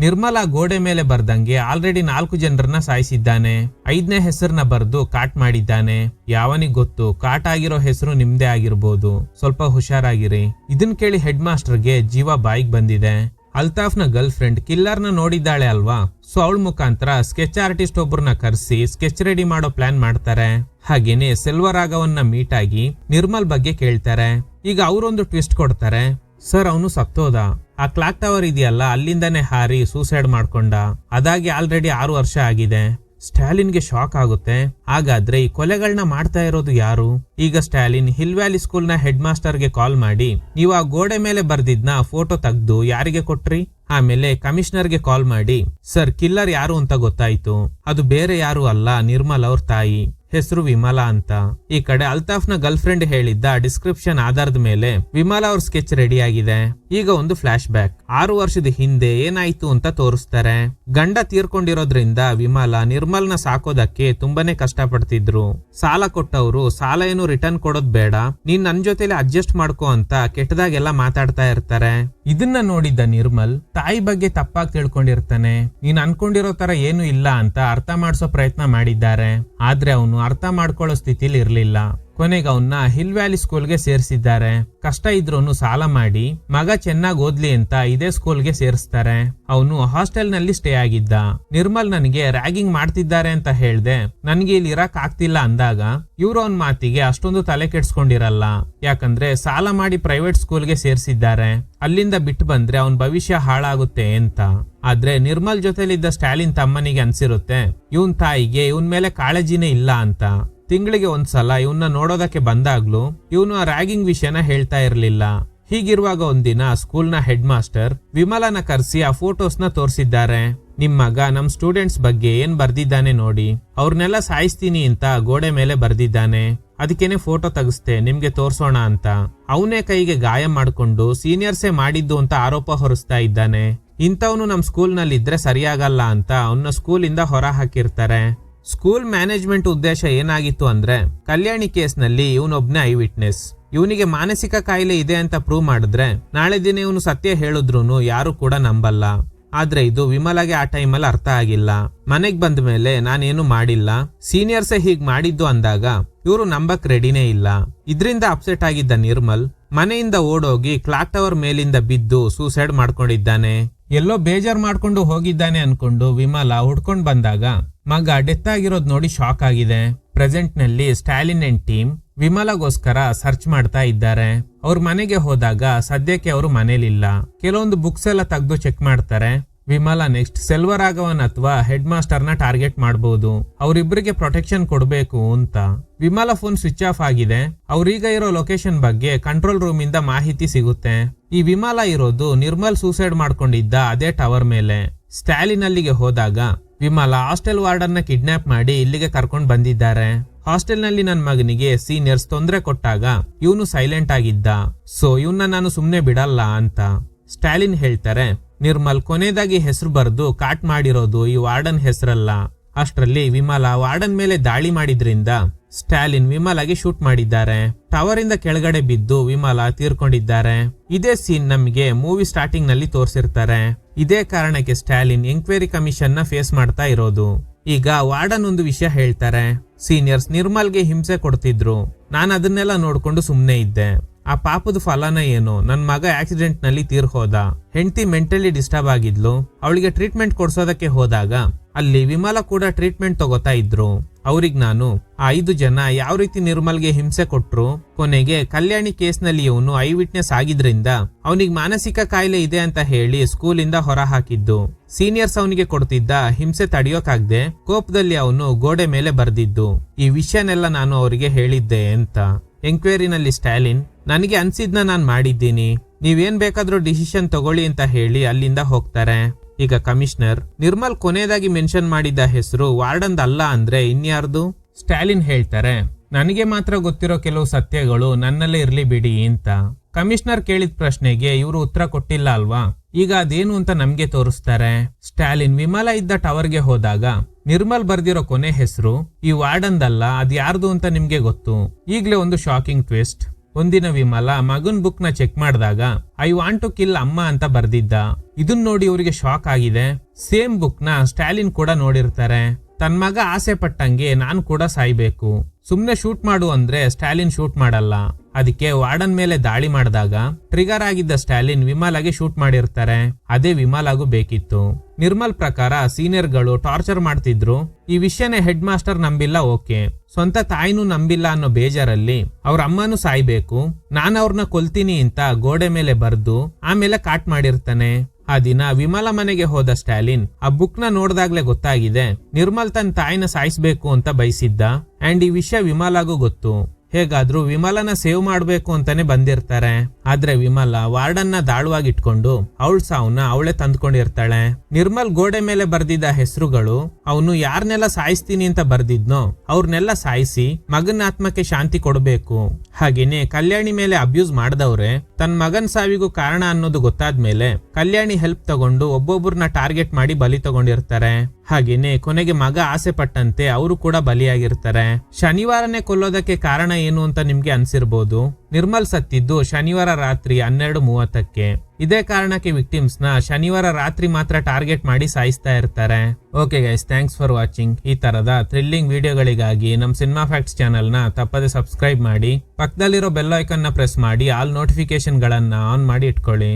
ನಿರ್ಮಲ್ ಆ ಗೋಡೆ ಮೇಲೆ ಬರ್ದಂಗೆ ಆಲ್ರೆಡಿ 4 ಜನರನ್ನ ಸಾಯಿಸಿದ್ದಾನೆ. 5ನೇ ಹೆಸರನ್ನ ಬರ್ದು ಕಾಟ್ ಮಾಡಿದ್ದಾನೆ. ಯಾವನಿಗ್ ಗೊತ್ತು ಕಾಟ್ ಆಗಿರೋ ಹೆಸರು ನಿಮ್ದೇ ಆಗಿರ್ಬೋದು. ಸ್ವಲ್ಪ ಹುಷಾರಾಗಿರಿ. ಇದನ್ ಕೇಳಿ ಹೆಡ್ ಮಾಸ್ಟರ್ಗೆ ಜೀವ ಬಾಯಿಗೆ ಬಂದಿದೆ. ಅಲ್ತಾಫ್ನ ಗರ್ಲ್ ಫ್ರೆಂಡ್ ಕಿಲ್ಲರ್ನ ನೋಡಿದ್ದಾಳೆ ಅಲ್ವಾ, ಸೊ ಅವಳ ಮುಖಾಂತರ ಸ್ಕೆಚ್ ಆರ್ಟಿಸ್ಟ್ ಒಬ್ಬರನ್ನ ಕರೆಸಿ ಸ್ಕೆಚ್ ರೆಡಿ ಮಾಡೋ ಪ್ಲಾನ್ ಮಾಡ್ತಾರೆ. ಹಾಗೇನೆ ಸೆಲ್ವರಾಘವನ್ನ ಮೀಟ್ ಆಗಿ ನಿರ್ಮಲ್ ಬಗ್ಗೆ ಕೇಳ್ತಾರೆ. ಈಗ ಅವರೊಂದು ಟ್ವಿಸ್ಟ್ ಕೊಡ್ತಾರೆ. ಸರ್ ಅವನು ಸತ್ತೋದ. ಆ ಕ್ಲಾಕ್ ಟವರ್ ಇದೆಯಲ್ಲ ಅಲ್ಲಿಂದಾನೆ ಹಾರಿ ಸೂಸೈಡ್ ಮಾಡ್ಕೊಂಡ. ಅದಾಗಿ ಆಲ್ರೆಡಿ 6 ವರ್ಷ ಆಗಿದೆ. ಸ್ಟಾಲಿನ್ಗೆ ಶಾಕ್ ಆಗುತ್ತೆ. ಹಾಗಾದ್ರೆ ಈ ಕೊಲೆಗಳನ್ನ ಮಾಡ್ತಾ ಇರೋದು ಯಾರು? ಈಗ ಸ್ಟಾಲಿನ್ ಹಿಲ್ ವ್ಯಾಲಿ ಸ್ಕೂಲ್ ನ ಹೆಡ್ ಮಾಸ್ಟರ್ಗೆ ಕಾಲ್ ಮಾಡಿ ನೀವು ಆ ಗೋಡೆ ಮೇಲೆ ಬರ್ದಿದ್ನ ಫೋಟೋ ತೆಗ್ದು ಯಾರಿಗೆ ಕೊಟ್ರಿ? ಆಮೇಲೆ ಕಮಿಷನರ್ಗೆ ಕಾಲ್ ಮಾಡಿ ಸರ್ ಕಿಲ್ಲರ್ ಯಾರು ಅಂತ ಗೊತ್ತಾಯ್ತು. ಅದು ಬೇರೆ ಯಾರು ಅಲ್ಲ ನಿರ್ಮಲ್ ಅವ್ರ ತಾಯಿ, ಹೆಸರು ವಿಮಲಾ ಅಂತ. ಈ ಕಡೆ ಅಲ್ತಾಫ್ನ ಗರ್ಲ್ ಫ್ರೆಂಡ್ ಹೇಳಿದ್ದ ಡಿಸ್ಕ್ರಿಪ್ಷನ್ ಆಧಾರದ ಮೇಲೆ ವಿಮಲಾ ಅವ್ರ ಸ್ಕೆಚ್ ರೆಡಿ ಆಗಿದೆ. ಈಗ ಒಂದು ಫ್ಲಾಶ್ ಬ್ಯಾಕ್. 6 ವರ್ಷದ ಹಿಂದೆ ಏನಾಯ್ತು ಅಂತ ತೋರಿಸ್ತಾರೆ. ಗಂಡ ತೀರ್ಕೊಂಡಿರೋದ್ರಿಂದ ವಿಮಲಾ ನಿರ್ಮಲ್ನ ಸಾಕೋದಕ್ಕೆ ತುಂಬಾನೇ ಕಷ್ಟ ಪಡ್ತಿದ್ರು. ಸಾಲ ಕೊಟ್ಟವ್ರು ಸಾಲ ಏನು ರಿಟರ್ನ್ ಕೊಡೋದ್ ಬೇಡ, ನೀನ್ ನನ್ ಜೊತೆಲಿ ಅಡ್ಜಸ್ಟ್ ಮಾಡ್ಕೋ ಅಂತ ಕೆಟ್ಟದಾಗೆಲ್ಲ ಮಾತಾಡ್ತಾ ಇರ್ತಾರೆ. ಇದನ್ನ ನೋಡಿದ್ದ ನಿರ್ಮಲ್ ತಾಯಿ ಬಗ್ಗೆ ತಪ್ಪಾಗಿ ತಿಳ್ಕೊಂಡಿರ್ತಾನೆ. ನೀನ್ ಅನ್ಕೊಂಡಿರೋ ತರ ಏನು ಇಲ್ಲ ಅಂತ ಅರ್ಥ ಮಾಡಿಸೋ ಪ್ರಯತ್ನ ಮಾಡಿದ್ದಾರೆ. ಆದ್ರೆ ಅವನು ಅರ್ಥ ಮಾಡ್ಕೊಳ್ಳೋ ಸ್ಥಿತಿಲಿ ಇರ್ಲಿಲ್ಲ. ಕೊನೆಗೆ ಅವನ್ನ ಹಿಲ್ ವ್ಯಾಲಿ ಸ್ಕೂಲ್ಗೆ ಸೇರಿಸಿದ್ದಾರೆ. ಕಷ್ಟ ಇದ್ರೂ ಸಾಲ ಮಾಡಿ ಮಗ ಚೆನ್ನಾಗಿ ಓದ್ಲಿ ಅಂತ ಇದೇ ಸ್ಕೂಲ್ಗೆ ಸೇರಿಸ್ತಾರೆ. ಅವನು ಹಾಸ್ಟೆಲ್ ನಲ್ಲಿ ಸ್ಟೇ ಆಗಿದ್ದ. ನಿರ್ಮಲ್ ನನಗೆ ರ್ಯಾಗಿಂಗ್ ಮಾಡ್ತಿದ್ದಾರೆ ಅಂತ ಹೇಳ್ದೆ, ನನ್ಗೆ ಇಲ್ಲಿ ಇರಕ್ ಆಗ್ತಿಲ್ಲ ಅಂದಾಗ ಇವ್ರು ಅವನ್ ಮಾತಿಗೆ ಅಷ್ಟೊಂದು ತಲೆ ಕೆಡ್ಸ್ಕೊಂಡಿರಲ್ಲ. ಯಾಕಂದ್ರೆ ಸಾಲ ಮಾಡಿ ಪ್ರೈವೇಟ್ ಸ್ಕೂಲ್ಗೆ ಸೇರಿಸಿದ್ದಾರೆ. ಅಲ್ಲಿಂದ ಬಿಟ್ಟು ಬಂದ್ರೆ ಅವನ್ ಭವಿಷ್ಯ ಹಾಳಾಗುತ್ತೆ ಅಂತ. ಆದ್ರೆ ನಿರ್ಮಲ್ ಜೊತೆಲಿದ್ದ ಸ್ಟಾಲಿನ್ ತಮ್ಮನಿಗೆ ಅನ್ಸಿರುತ್ತೆ ಇವನ್ ತಾಯಿಗೆ ಇವನ್ ಮೇಲೆ ಕಾಳಜಿನೇ ಇಲ್ಲ ಅಂತ. ತಿಂಗಳಿಗೆ ಒಂದ್ಸಲ ಇವನ್ನ ನೋಡೋದಕ್ಕೆ ಬಂದಾಗ್ಲೂ ಇವನು ಆ ರ್ಯಾಗಿಂಗ್ ವಿಷಯನ ಹೇಳ್ತಾ ಇರ್ಲಿಲ್ಲ. ಹೀಗಿರುವಾಗ ಒಂದಿನ ಸ್ಕೂಲ್ನ ಹೆಡ್ ಮಾಸ್ಟರ್ ವಿಮಲನ ಕರೆಸಿ ಆ ಫೋಟೋಸ್ನ ತೋರಿಸಿದ್ದಾರೆ. ನಿಮ್ ಮಗ ನಮ್ ಸ್ಟೂಡೆಂಟ್ಸ್ ಬಗ್ಗೆ ಏನ್ ಬರ್ದಿದ್ದಾನೆ ನೋಡಿ, ಅವ್ರನ್ನೆಲ್ಲ ಸಾಯಿಸ್ತೀನಿ ಅಂತ ಗೋಡೆ ಮೇಲೆ ಬರ್ದಿದ್ದಾನೆ. ಅದಕ್ಕೇನೆ ಫೋಟೋ ತೆಗಿಸ್ತೆ ನಿಮ್ಗೆ ತೋರ್ಸೋಣ ಅಂತ. ಅವನೇ ಕೈಗೆ ಗಾಯ ಮಾಡ್ಕೊಂಡು ಸೀನಿಯರ್ಸೇ ಮಾಡಿದ್ದು ಅಂತ ಆರೋಪ ಹೊರಿಸ್ತಾ ಇದ್ದಾನೆ. ಇಂಥವನು ನಮ್ ಸ್ಕೂಲ್ ನಲ್ಲಿ ಇದ್ರೆ ಸರಿಯಾಗಲ್ಲ ಅಂತ ಅವನ್ನ ಸ್ಕೂಲಿಂದ ಹೊರ ಹಾಕಿರ್ತಾರೆ. ಸ್ಕೂಲ್ ಮ್ಯಾನೇಜ್ಮೆಂಟ್ ಉದ್ದೇಶ ಏನಾಗಿತ್ತು ಅಂದ್ರೆ ಕಲ್ಯಾಣಿ ಕೇಸ್ ನಲ್ಲಿ ಇವನೊಬ್ನೇ ಐ ವಿಟ್ನೆಸ್. ಇವನಿಗೆ ಮಾನಸಿಕ ಕಾಯಿಲೆ ಇದೆ ಅಂತ ಪ್ರೂವ್ ಮಾಡಿದ್ರೆ ನಾಳೆ ದಿನ ಇವನು ಸತ್ಯ ಹೇಳಿದ್ರು ಯಾರು ಕೂಡ ನಂಬಲ್ಲ. ಆದ್ರೆ ಇದು ವಿಮಲಾಗೆ ಆ ಟೈಮಲ್ಲಿ ಅರ್ಥ ಆಗಿಲ್ಲ. ಮನೆಗ್ ಬಂದ ಮೇಲೆ ನಾನೇನು ಮಾಡಿಲ್ಲ, ಸೀನಿಯರ್ಸೇ ಹೀಗ್ ಮಾಡಿದ್ದು ಅಂದಾಗ ಇವರು ನಂಬಕ್ ರೆಡಿನೇ ಇಲ್ಲ. ಇದ್ರಿಂದ ಅಪ್ಸೆಟ್ ಆಗಿದ್ದ ನಿರ್ಮಲ್ ಮನೆಯಿಂದ ಓಡೋಗಿ ಕ್ಲಾಕ್ ಟವರ್ ಮೇಲಿಂದ ಬಿದ್ದು ಸೂಸೈಡ್ ಮಾಡ್ಕೊಂಡಿದ್ದಾನೆ. ಎಲ್ಲೋ ಬೇಜಾರ್ ಮಾಡ್ಕೊಂಡು ಹೋಗಿದ್ದಾನೆ ಅನ್ಕೊಂಡು ವಿಮಲಾ ಹುಡ್ಕೊಂಡ್ ಬಂದಾಗ ಮಗ ಡೆತ್ ಆಗಿರೋದ್ ನೋಡಿ ಶಾಕ್ ಆಗಿದೆ. ಪ್ರೆಸೆಂಟ್ ನಲ್ಲಿ ಸ್ಟಾಲಿನ್ ಅಂಡ್ ಟೀಮ್ ವಿಮಲಾಗೋಸ್ಕರ ಸರ್ಚ್ ಮಾಡ್ತಾ ಇದ್ದಾರೆ. ಅವ್ರ ಮನೆಗೆ ಹೋದಾಗ ಸದ್ಯಕ್ಕೆ ಅವರು ಮನೇಲಿಲ್ಲ. ಕೆಲವೊಂದು ಬುಕ್ಸ್ ಎಲ್ಲ ತೆಗೆದು ಚೆಕ್ ಮಾಡ್ತಾರೆ. ವಿಮಲಾ ನೆಕ್ಸ್ಟ್ ಸೆಲ್ವರಾಘವನ್ ಅಥವಾ ಹೆಡ್ ಮಾಸ್ಟರ್ನ ಟಾರ್ಗೆಟ್ ಮಾಡಬಹುದು. ಅವರಿಬ್ಬರಿಗೆ ಪ್ರೊಟೆಕ್ಷನ್ ಕೊಡಬೇಕು ಅಂತ. ವಿಮಲಾ ಫೋನ್ ಸ್ವಿಚ್ ಆಫ್ ಆಗಿದೆ. ಅವ್ರೀಗ ಇರೋ ಲೊಕೇಶನ್ ಬಗ್ಗೆ ಕಂಟ್ರೋಲ್ ರೂಮ್ ಇಂದ ಮಾಹಿತಿ ಸಿಗುತ್ತೆ. ಈ ವಿಮಲಾ ಇರೋದು ನಿರ್ಮಲ್ ಸೂಸೈಡ್ ಮಾಡ್ಕೊಂಡಿದ್ದ ಅದೇ ಟವರ್ ಮೇಲೆ. ಸ್ಟಾಲಿನ್ ಅಲ್ಲಿಗೆ ಹೋದಾಗ ವಿಮಲಾ ಹಾಸ್ಟೆಲ್ ವಾರ್ಡನ್ನ ಕಿಡ್ನಾಪ್ ಮಾಡಿ ಇಲ್ಲಿಗೆ ಕರ್ಕೊಂಡ್ ಬಂದಿದ್ದಾರೆ. ಹಾಸ್ಟೆಲ್ ನಲ್ಲಿ ನನ್ನ ಮಗನಿಗೆ ಸೀನಿಯರ್ಸ್ ತೊಂದರೆ ಕೊಟ್ಟಾಗ ಇವನು ಸೈಲೆಂಟ್ ಆಗಿದ್ದ, ಸೊ ಇವನ್ನ ನಾನು ಸುಮ್ನೆ ಬಿಡಲ್ಲ ಅಂತ. ಸ್ಟಾಲಿನ್ ಹೇಳ್ತಾರೆ ನಿರ್ಮಲ್ ಕೊನೆದಾಗಿ ಹೆಸರು ಬರೆದು ಕಾಟ್ ಮಾಡಿರೋದು ಈ ವಾರ್ಡನ್ ಹೆಸರಲ್ಲ. ಅಷ್ಟರಲ್ಲಿ ವಿಮಲಾ ವಾರ್ಡನ್ ಮೇಲೆ ದಾಳಿ ಮಾಡಿದ್ರಿಂದ ಸ್ಟಾಲಿನ್ ವಿಮಲಾಗೆ ಶೂಟ್ ಮಾಡಿದ್ದಾರೆ. ಟವರ್ ಇಂದ ಕೆಳಗಡೆ ಬಿದ್ದು ವಿಮಲಾ ತೀರ್ಕೊಂಡಿದ್ದಾರೆ. ಇದೇ ಸೀನ್ ನಮಗೆ ಮೂವಿ ಸ್ಟಾರ್ಟಿಂಗ್ ನಲ್ಲಿ ತೋರಿಸಿರ್ತಾರೆ. ಇದೇ ಕಾರಣಕ್ಕೆ ಸ್ಟಾಲಿನ್ ಎಂಕ್ವೈರಿ ಕಮಿಷನ್ ನ ಫೇಸ್ ಮಾಡ್ತಾ ಇರೋದು. ಈಗ ವಾರ್ಡನ್ ಒಂದು ವಿಷಯ ಹೇಳ್ತಾರೆ. ಸೀನಿಯರ್ಸ್ ನಿರ್ಮಲ್ಗೆ ಹಿಂಸೆ ಕೊಡ್ತಿದ್ರು, ನಾನು ಅದನ್ನೆಲ್ಲ ನೋಡ್ಕೊಂಡು ಸುಮ್ನೆ ಇದ್ದೆ. ಆ ಪಾಪದ ಫಲನ ಏನು, ನನ್ ಮಗ ಆಕ್ಸಿಡೆಂಟ್ ನಲ್ಲಿ ತೀರ್ ಹೋದ. ಹೆಂಡತಿ ಮೆಂಟಲಿ ಡಿಸ್ಟರ್ಬ್ ಆಗಿದ್ಲು. ಅವಳಿಗೆ ಟ್ರೀಟ್ಮೆಂಟ್ ಕೊಡ್ಸೋದಕ್ಕೆ ಹೋದಾಗ ಅಲ್ಲಿ ವಿಮಲಾ ಕೂಡ ಟ್ರೀಟ್ಮೆಂಟ್ ತಗೋತಾ ಇದ್ರು. ಅವ್ರಿಗೆ ನಾನು ಆ 5 ಜನ ಯಾವ ರೀತಿ ನಿರ್ಮಲ್ಗೆ ಹಿಂಸೆ ಕೊಟ್ರು, ಕೊನೆಗೆ ಕಲ್ಯಾಣಿ ಕೇಸ್ ನಲ್ಲಿ ಇವನು ಐ ವಿಟ್ನೆಸ್ ಆಗಿದ್ರಿಂದ ಅವನಿಗೆ ಮಾನಸಿಕ ಕಾಯಿಲೆ ಇದೆ ಅಂತ ಹೇಳಿ ಸ್ಕೂಲಿಂದ ಹೊರ ಹಾಕಿದ್ದು. ಸೀನಿಯರ್ಸ್ ಅವನಿಗೆ ಕೊಡ್ತಿದ್ದ ಹಿಂಸೆ ತಡೆಯೋಕಾಗ್ದೆ ಕೋಪದಲ್ಲಿ ಅವನು ಗೋಡೆ ಮೇಲೆ ಬರ್ದಿದ್ದು. ಈ ವಿಷಯನೆಲ್ಲ ನಾನು ಅವರಿಗೆ ಹೇಳಿದ್ದೆ ಅಂತ. ಎಂಕ್ವೈರಿನಲ್ಲಿ ಸ್ಟಾಲಿನ್, ನನಗೆ ಅನ್ಸಿದ್ನ ನಾನ್ ಮಾಡಿದ್ದೀನಿ, ನೀವೇನ್ ಬೇಕಾದ್ರೂ ಡಿಸಿಷನ್ ತಗೊಳ್ಳಿ ಅಂತ ಹೇಳಿ ಅಲ್ಲಿಂದ ಹೋಗ್ತಾರೆ. ಈಗ ಕಮಿಷನರ್, ನಿರ್ಮಲ್ ಕೊನೆಯದಾಗಿ ಮೆನ್ಷನ್ ಮಾಡಿದ್ದ ಹೆಸರು ವಾರ್ಡನ್ ಅಲ್ಲ ಅಂದ್ರೆ ಇನ್ಯಾರ್ದು? ಸ್ಟಾಲಿನ್ ಹೇಳ್ತಾರೆ, ನನಗೆ ಮಾತ್ರ ಗೊತ್ತಿರೋ ಕೆಲವು ಸತ್ಯಗಳು ನನ್ನಲ್ಲೇ ಇರ್ಲಿ ಬಿಡಿ ಅಂತ. ಕಮಿಷನರ್ ಕೇಳಿದ ಪ್ರಶ್ನೆಗೆ ಇವರು ಉತ್ತರ ಕೊಟ್ಟಿಲ್ಲ ಅಲ್ವಾ, ಈಗ ಅದೇನು ಅಂತ ನಮ್ಗೆ ತೋರಿಸ್ತಾರೆ. ಸ್ಟಾಲಿನ್ ವಿಮಲಾ ಇದ್ದ ಟವರ್ಗೆ ಹೋದಾಗ ನಿರ್ಮಲ್ ಬರ್ದಿರೋ ಕೊನೆ ಹೆಸರು ಈ ವಾರ್ಡನ್ ಅಲ್ಲ, ಅದ್ಯಾರ್ದು ಅಂತ ನಿಮ್ಗೆ ಗೊತ್ತು. ಈಗ್ಲೇ ಒಂದು ಶಾಕಿಂಗ್ ಟ್ವಿಸ್ಟ್. ಒಂದಿನ ವಿಮಲಾ ಮಗನ್ ಬುಕ್ ನ ಚೆಕ್ ಮಾಡಿದಾಗ ಐ ವಾಂಟ್ ಟು ಕಿಲ್ ಅಮ್ಮ ಅಂತ ಬರ್ದಿದ್ದ. ಇದನ್ ನೋಡಿ ಇವರಿಗೆ ಶಾಕ್ ಆಗಿದೆ. ಸೇಮ್ ಬುಕ್ ನ ಸ್ಟಾಲಿನ್ ಕೂಡ ನೋಡಿರ್ತಾರೆ. ತನ್ ಮಗ ಆಸೆ ಪಟ್ಟಂಗೆ ನಾನು ಕೂಡ ಸಾಯ್ಬೇಕು, ಸುಮ್ನೆ ಶೂಟ್ ಮಾಡು ಅಂದ್ರೆ ಸ್ಟಾಲಿನ್ ಶೂಟ್ ಮಾಡಲ್ಲ. ಅದಕ್ಕೆ ವಾರ್ಡನ್ ಮೇಲೆ ದಾಳಿ ಮಾಡಿದಾಗ ಟ್ರಿಗರ್ ಆಗಿದ್ದ ಸ್ಟಾಲಿನ್ ವಿಮಲಾಗೆ ಶೂಟ್ ಮಾಡಿರ್ತಾರೆ. ಅದೇ ವಿಮಲಾಗೂ ಬೇಕಿತ್ತು. ನಿರ್ಮಲ್ ಪ್ರಕಾರ ಸೀನಿಯರ್ಗಳು ಟಾರ್ಚರ್ ಮಾಡ್ತಿದ್ರು. ಈ ವಿಷಯನೇ ಹೆಡ್ ಮಾಸ್ಟರ್ ನಂಬಿಲ್ಲ, ಓಕೆ, ಸ್ವಂತ ತಾಯಿನೂ ನಂಬಿಲ್ಲ ಅನ್ನೋ ಬೇಜಾರಲ್ಲಿ ಅವ್ರ ಅಮ್ಮನೂ ಸಾಯ್ಬೇಕು, ನಾನು ಅವ್ರನ್ನ ಕೊಲ್ತೀನಿ ಅಂತ ಗೋಡೆ ಮೇಲೆ ಬರ್ದು ಆಮೇಲೆ ಕಾಟ್ ಮಾಡಿರ್ತಾನೆ. ಆ ದಿನ ವಿಮಲಾ ಮನೆಗೆ ಹೋದ ಸ್ಟಾಲಿನ್ ಆ ಬುಕ್ ನ ನೋಡ್ದಾಗ್ಲೇ ಗೊತ್ತಾಗಿದೆ ನಿರ್ಮಲ್ ತನ್ನ ತಾಯಿನ ಸಾಯಿಸ್ಬೇಕು ಅಂತ ಬಯಸಿದ್ದ. ಅಂಡ್ ಈ ವಿಷಯ ವಿಮಲಾಗೂ ಗೊತ್ತು. ಹೇಗಾದ್ರೂ ವಿಮಲನ ಸೇವ್ ಮಾಡ್ಬೇಕು ಅಂತಾನೆ ಬಂದಿರ್ತಾರೆ. ಆದ್ರೆ ವಿಮಲಾ ವಾರ್ಡನ್ನ ದಾಳುವಾಗಿ ಇಟ್ಕೊಂಡು ಅವಳ ಸಾವನ್ನ ಅವಳೇ ತಂದ್ಕೊಂಡಿರ್ತಾಳೆ. ನಿರ್ಮಲ್ ಗೋಡೆ ಮೇಲೆ ಬರ್ದಿದ್ದ ಹೆಸರುಗಳು ಅವನು ಯಾರನ್ನೆಲ್ಲ ಸಾಯಿಸ್ತೀನಿ ಅಂತ ಬರ್ದಿದ್ನೋ ಅವ್ರನ್ನೆಲ್ಲ ಸಾಯಿಸಿ ಮಗನ ಆತ್ಮಕ್ಕೆ ಶಾಂತಿ ಕೊಡ್ಬೇಕು. ಹಾಗೇನೆ ಕಲ್ಯಾಣಿ ಮೇಲೆ ಅಬ್ಯೂಸ್ ಮಾಡ್ದವ್ರೆ ತನ್ನ ಮಗನ್ ಸಾವಿಗೂ ಕಾರಣ ಅನ್ನೋದು ಗೊತ್ತಾದ್ಮೇಲೆ ಕಲ್ಯಾಣಿ ಹೆಲ್ಪ್ ತಗೊಂಡು ಒಬ್ಬೊಬ್ಬರನ್ನ ಟಾರ್ಗೆಟ್ ಮಾಡಿ ಬಲಿ ತಗೊಂಡಿರ್ತಾರೆ. ಹಾಗೇನೆ ಕೊನೆಗೆ ಮಗ ಆಸೆ ಪಟ್ಟಂತೆ ಅವರು ಕೂಡ ಬಲಿಯಾಗಿರ್ತಾರೆ. ಶನಿವಾರನೇ ಕೊಲ್ಲೋದಕ್ಕೆ ಕಾರಣ ಏನು ಅಂತ ನಿಮ್ಗೆ ಅನ್ಸಿರ್ಬೋದು. ನಿರ್ಮಲ್ ಸತ್ತಿದ್ದು ಶನಿವಾರ ರಾತ್ರಿ 12:30ಕ್ಕೆ. ಇದೇ ಕಾರಣಕ್ಕೆ ವಿಕ್ಟಿಮ್ಸ್ ನ ಶನಿವಾರ ರಾತ್ರಿ ಮಾತ್ರ ಟಾರ್ಗೆಟ್ ಮಾಡಿ ಸಾಯಿಸ್ತಾ ಇರ್ತಾರೆ. Okay guys, thanks for watching. ಈ ತರದ ಥ್ರಿಲ್ಲಿಂಗ್ ವಿಡಿಯೋಗಳಿಗಾಗಿ ನಮ್ ಸಿನಿಮಾ ಫ್ಯಾಕ್ಟ್ಸ್ ಚಾನೆಲ್ ನ ತಪ್ಪದೆ ಸಬ್ಸ್ಕ್ರೈಬ್ ಮಾಡಿ, ಪಕ್ಕದಲ್ಲಿರೋ ಬೆಲ್ ಐಕಾನ್ ನ ಪ್ರೆಸ್ ಮಾಡಿ ಆಲ್ ನೋಟಿಫಿಕೇಶನ್ ಗಳನ್ನ ಆನ್ ಮಾಡಿ ಇಟ್ಕೊಳ್ಳಿ.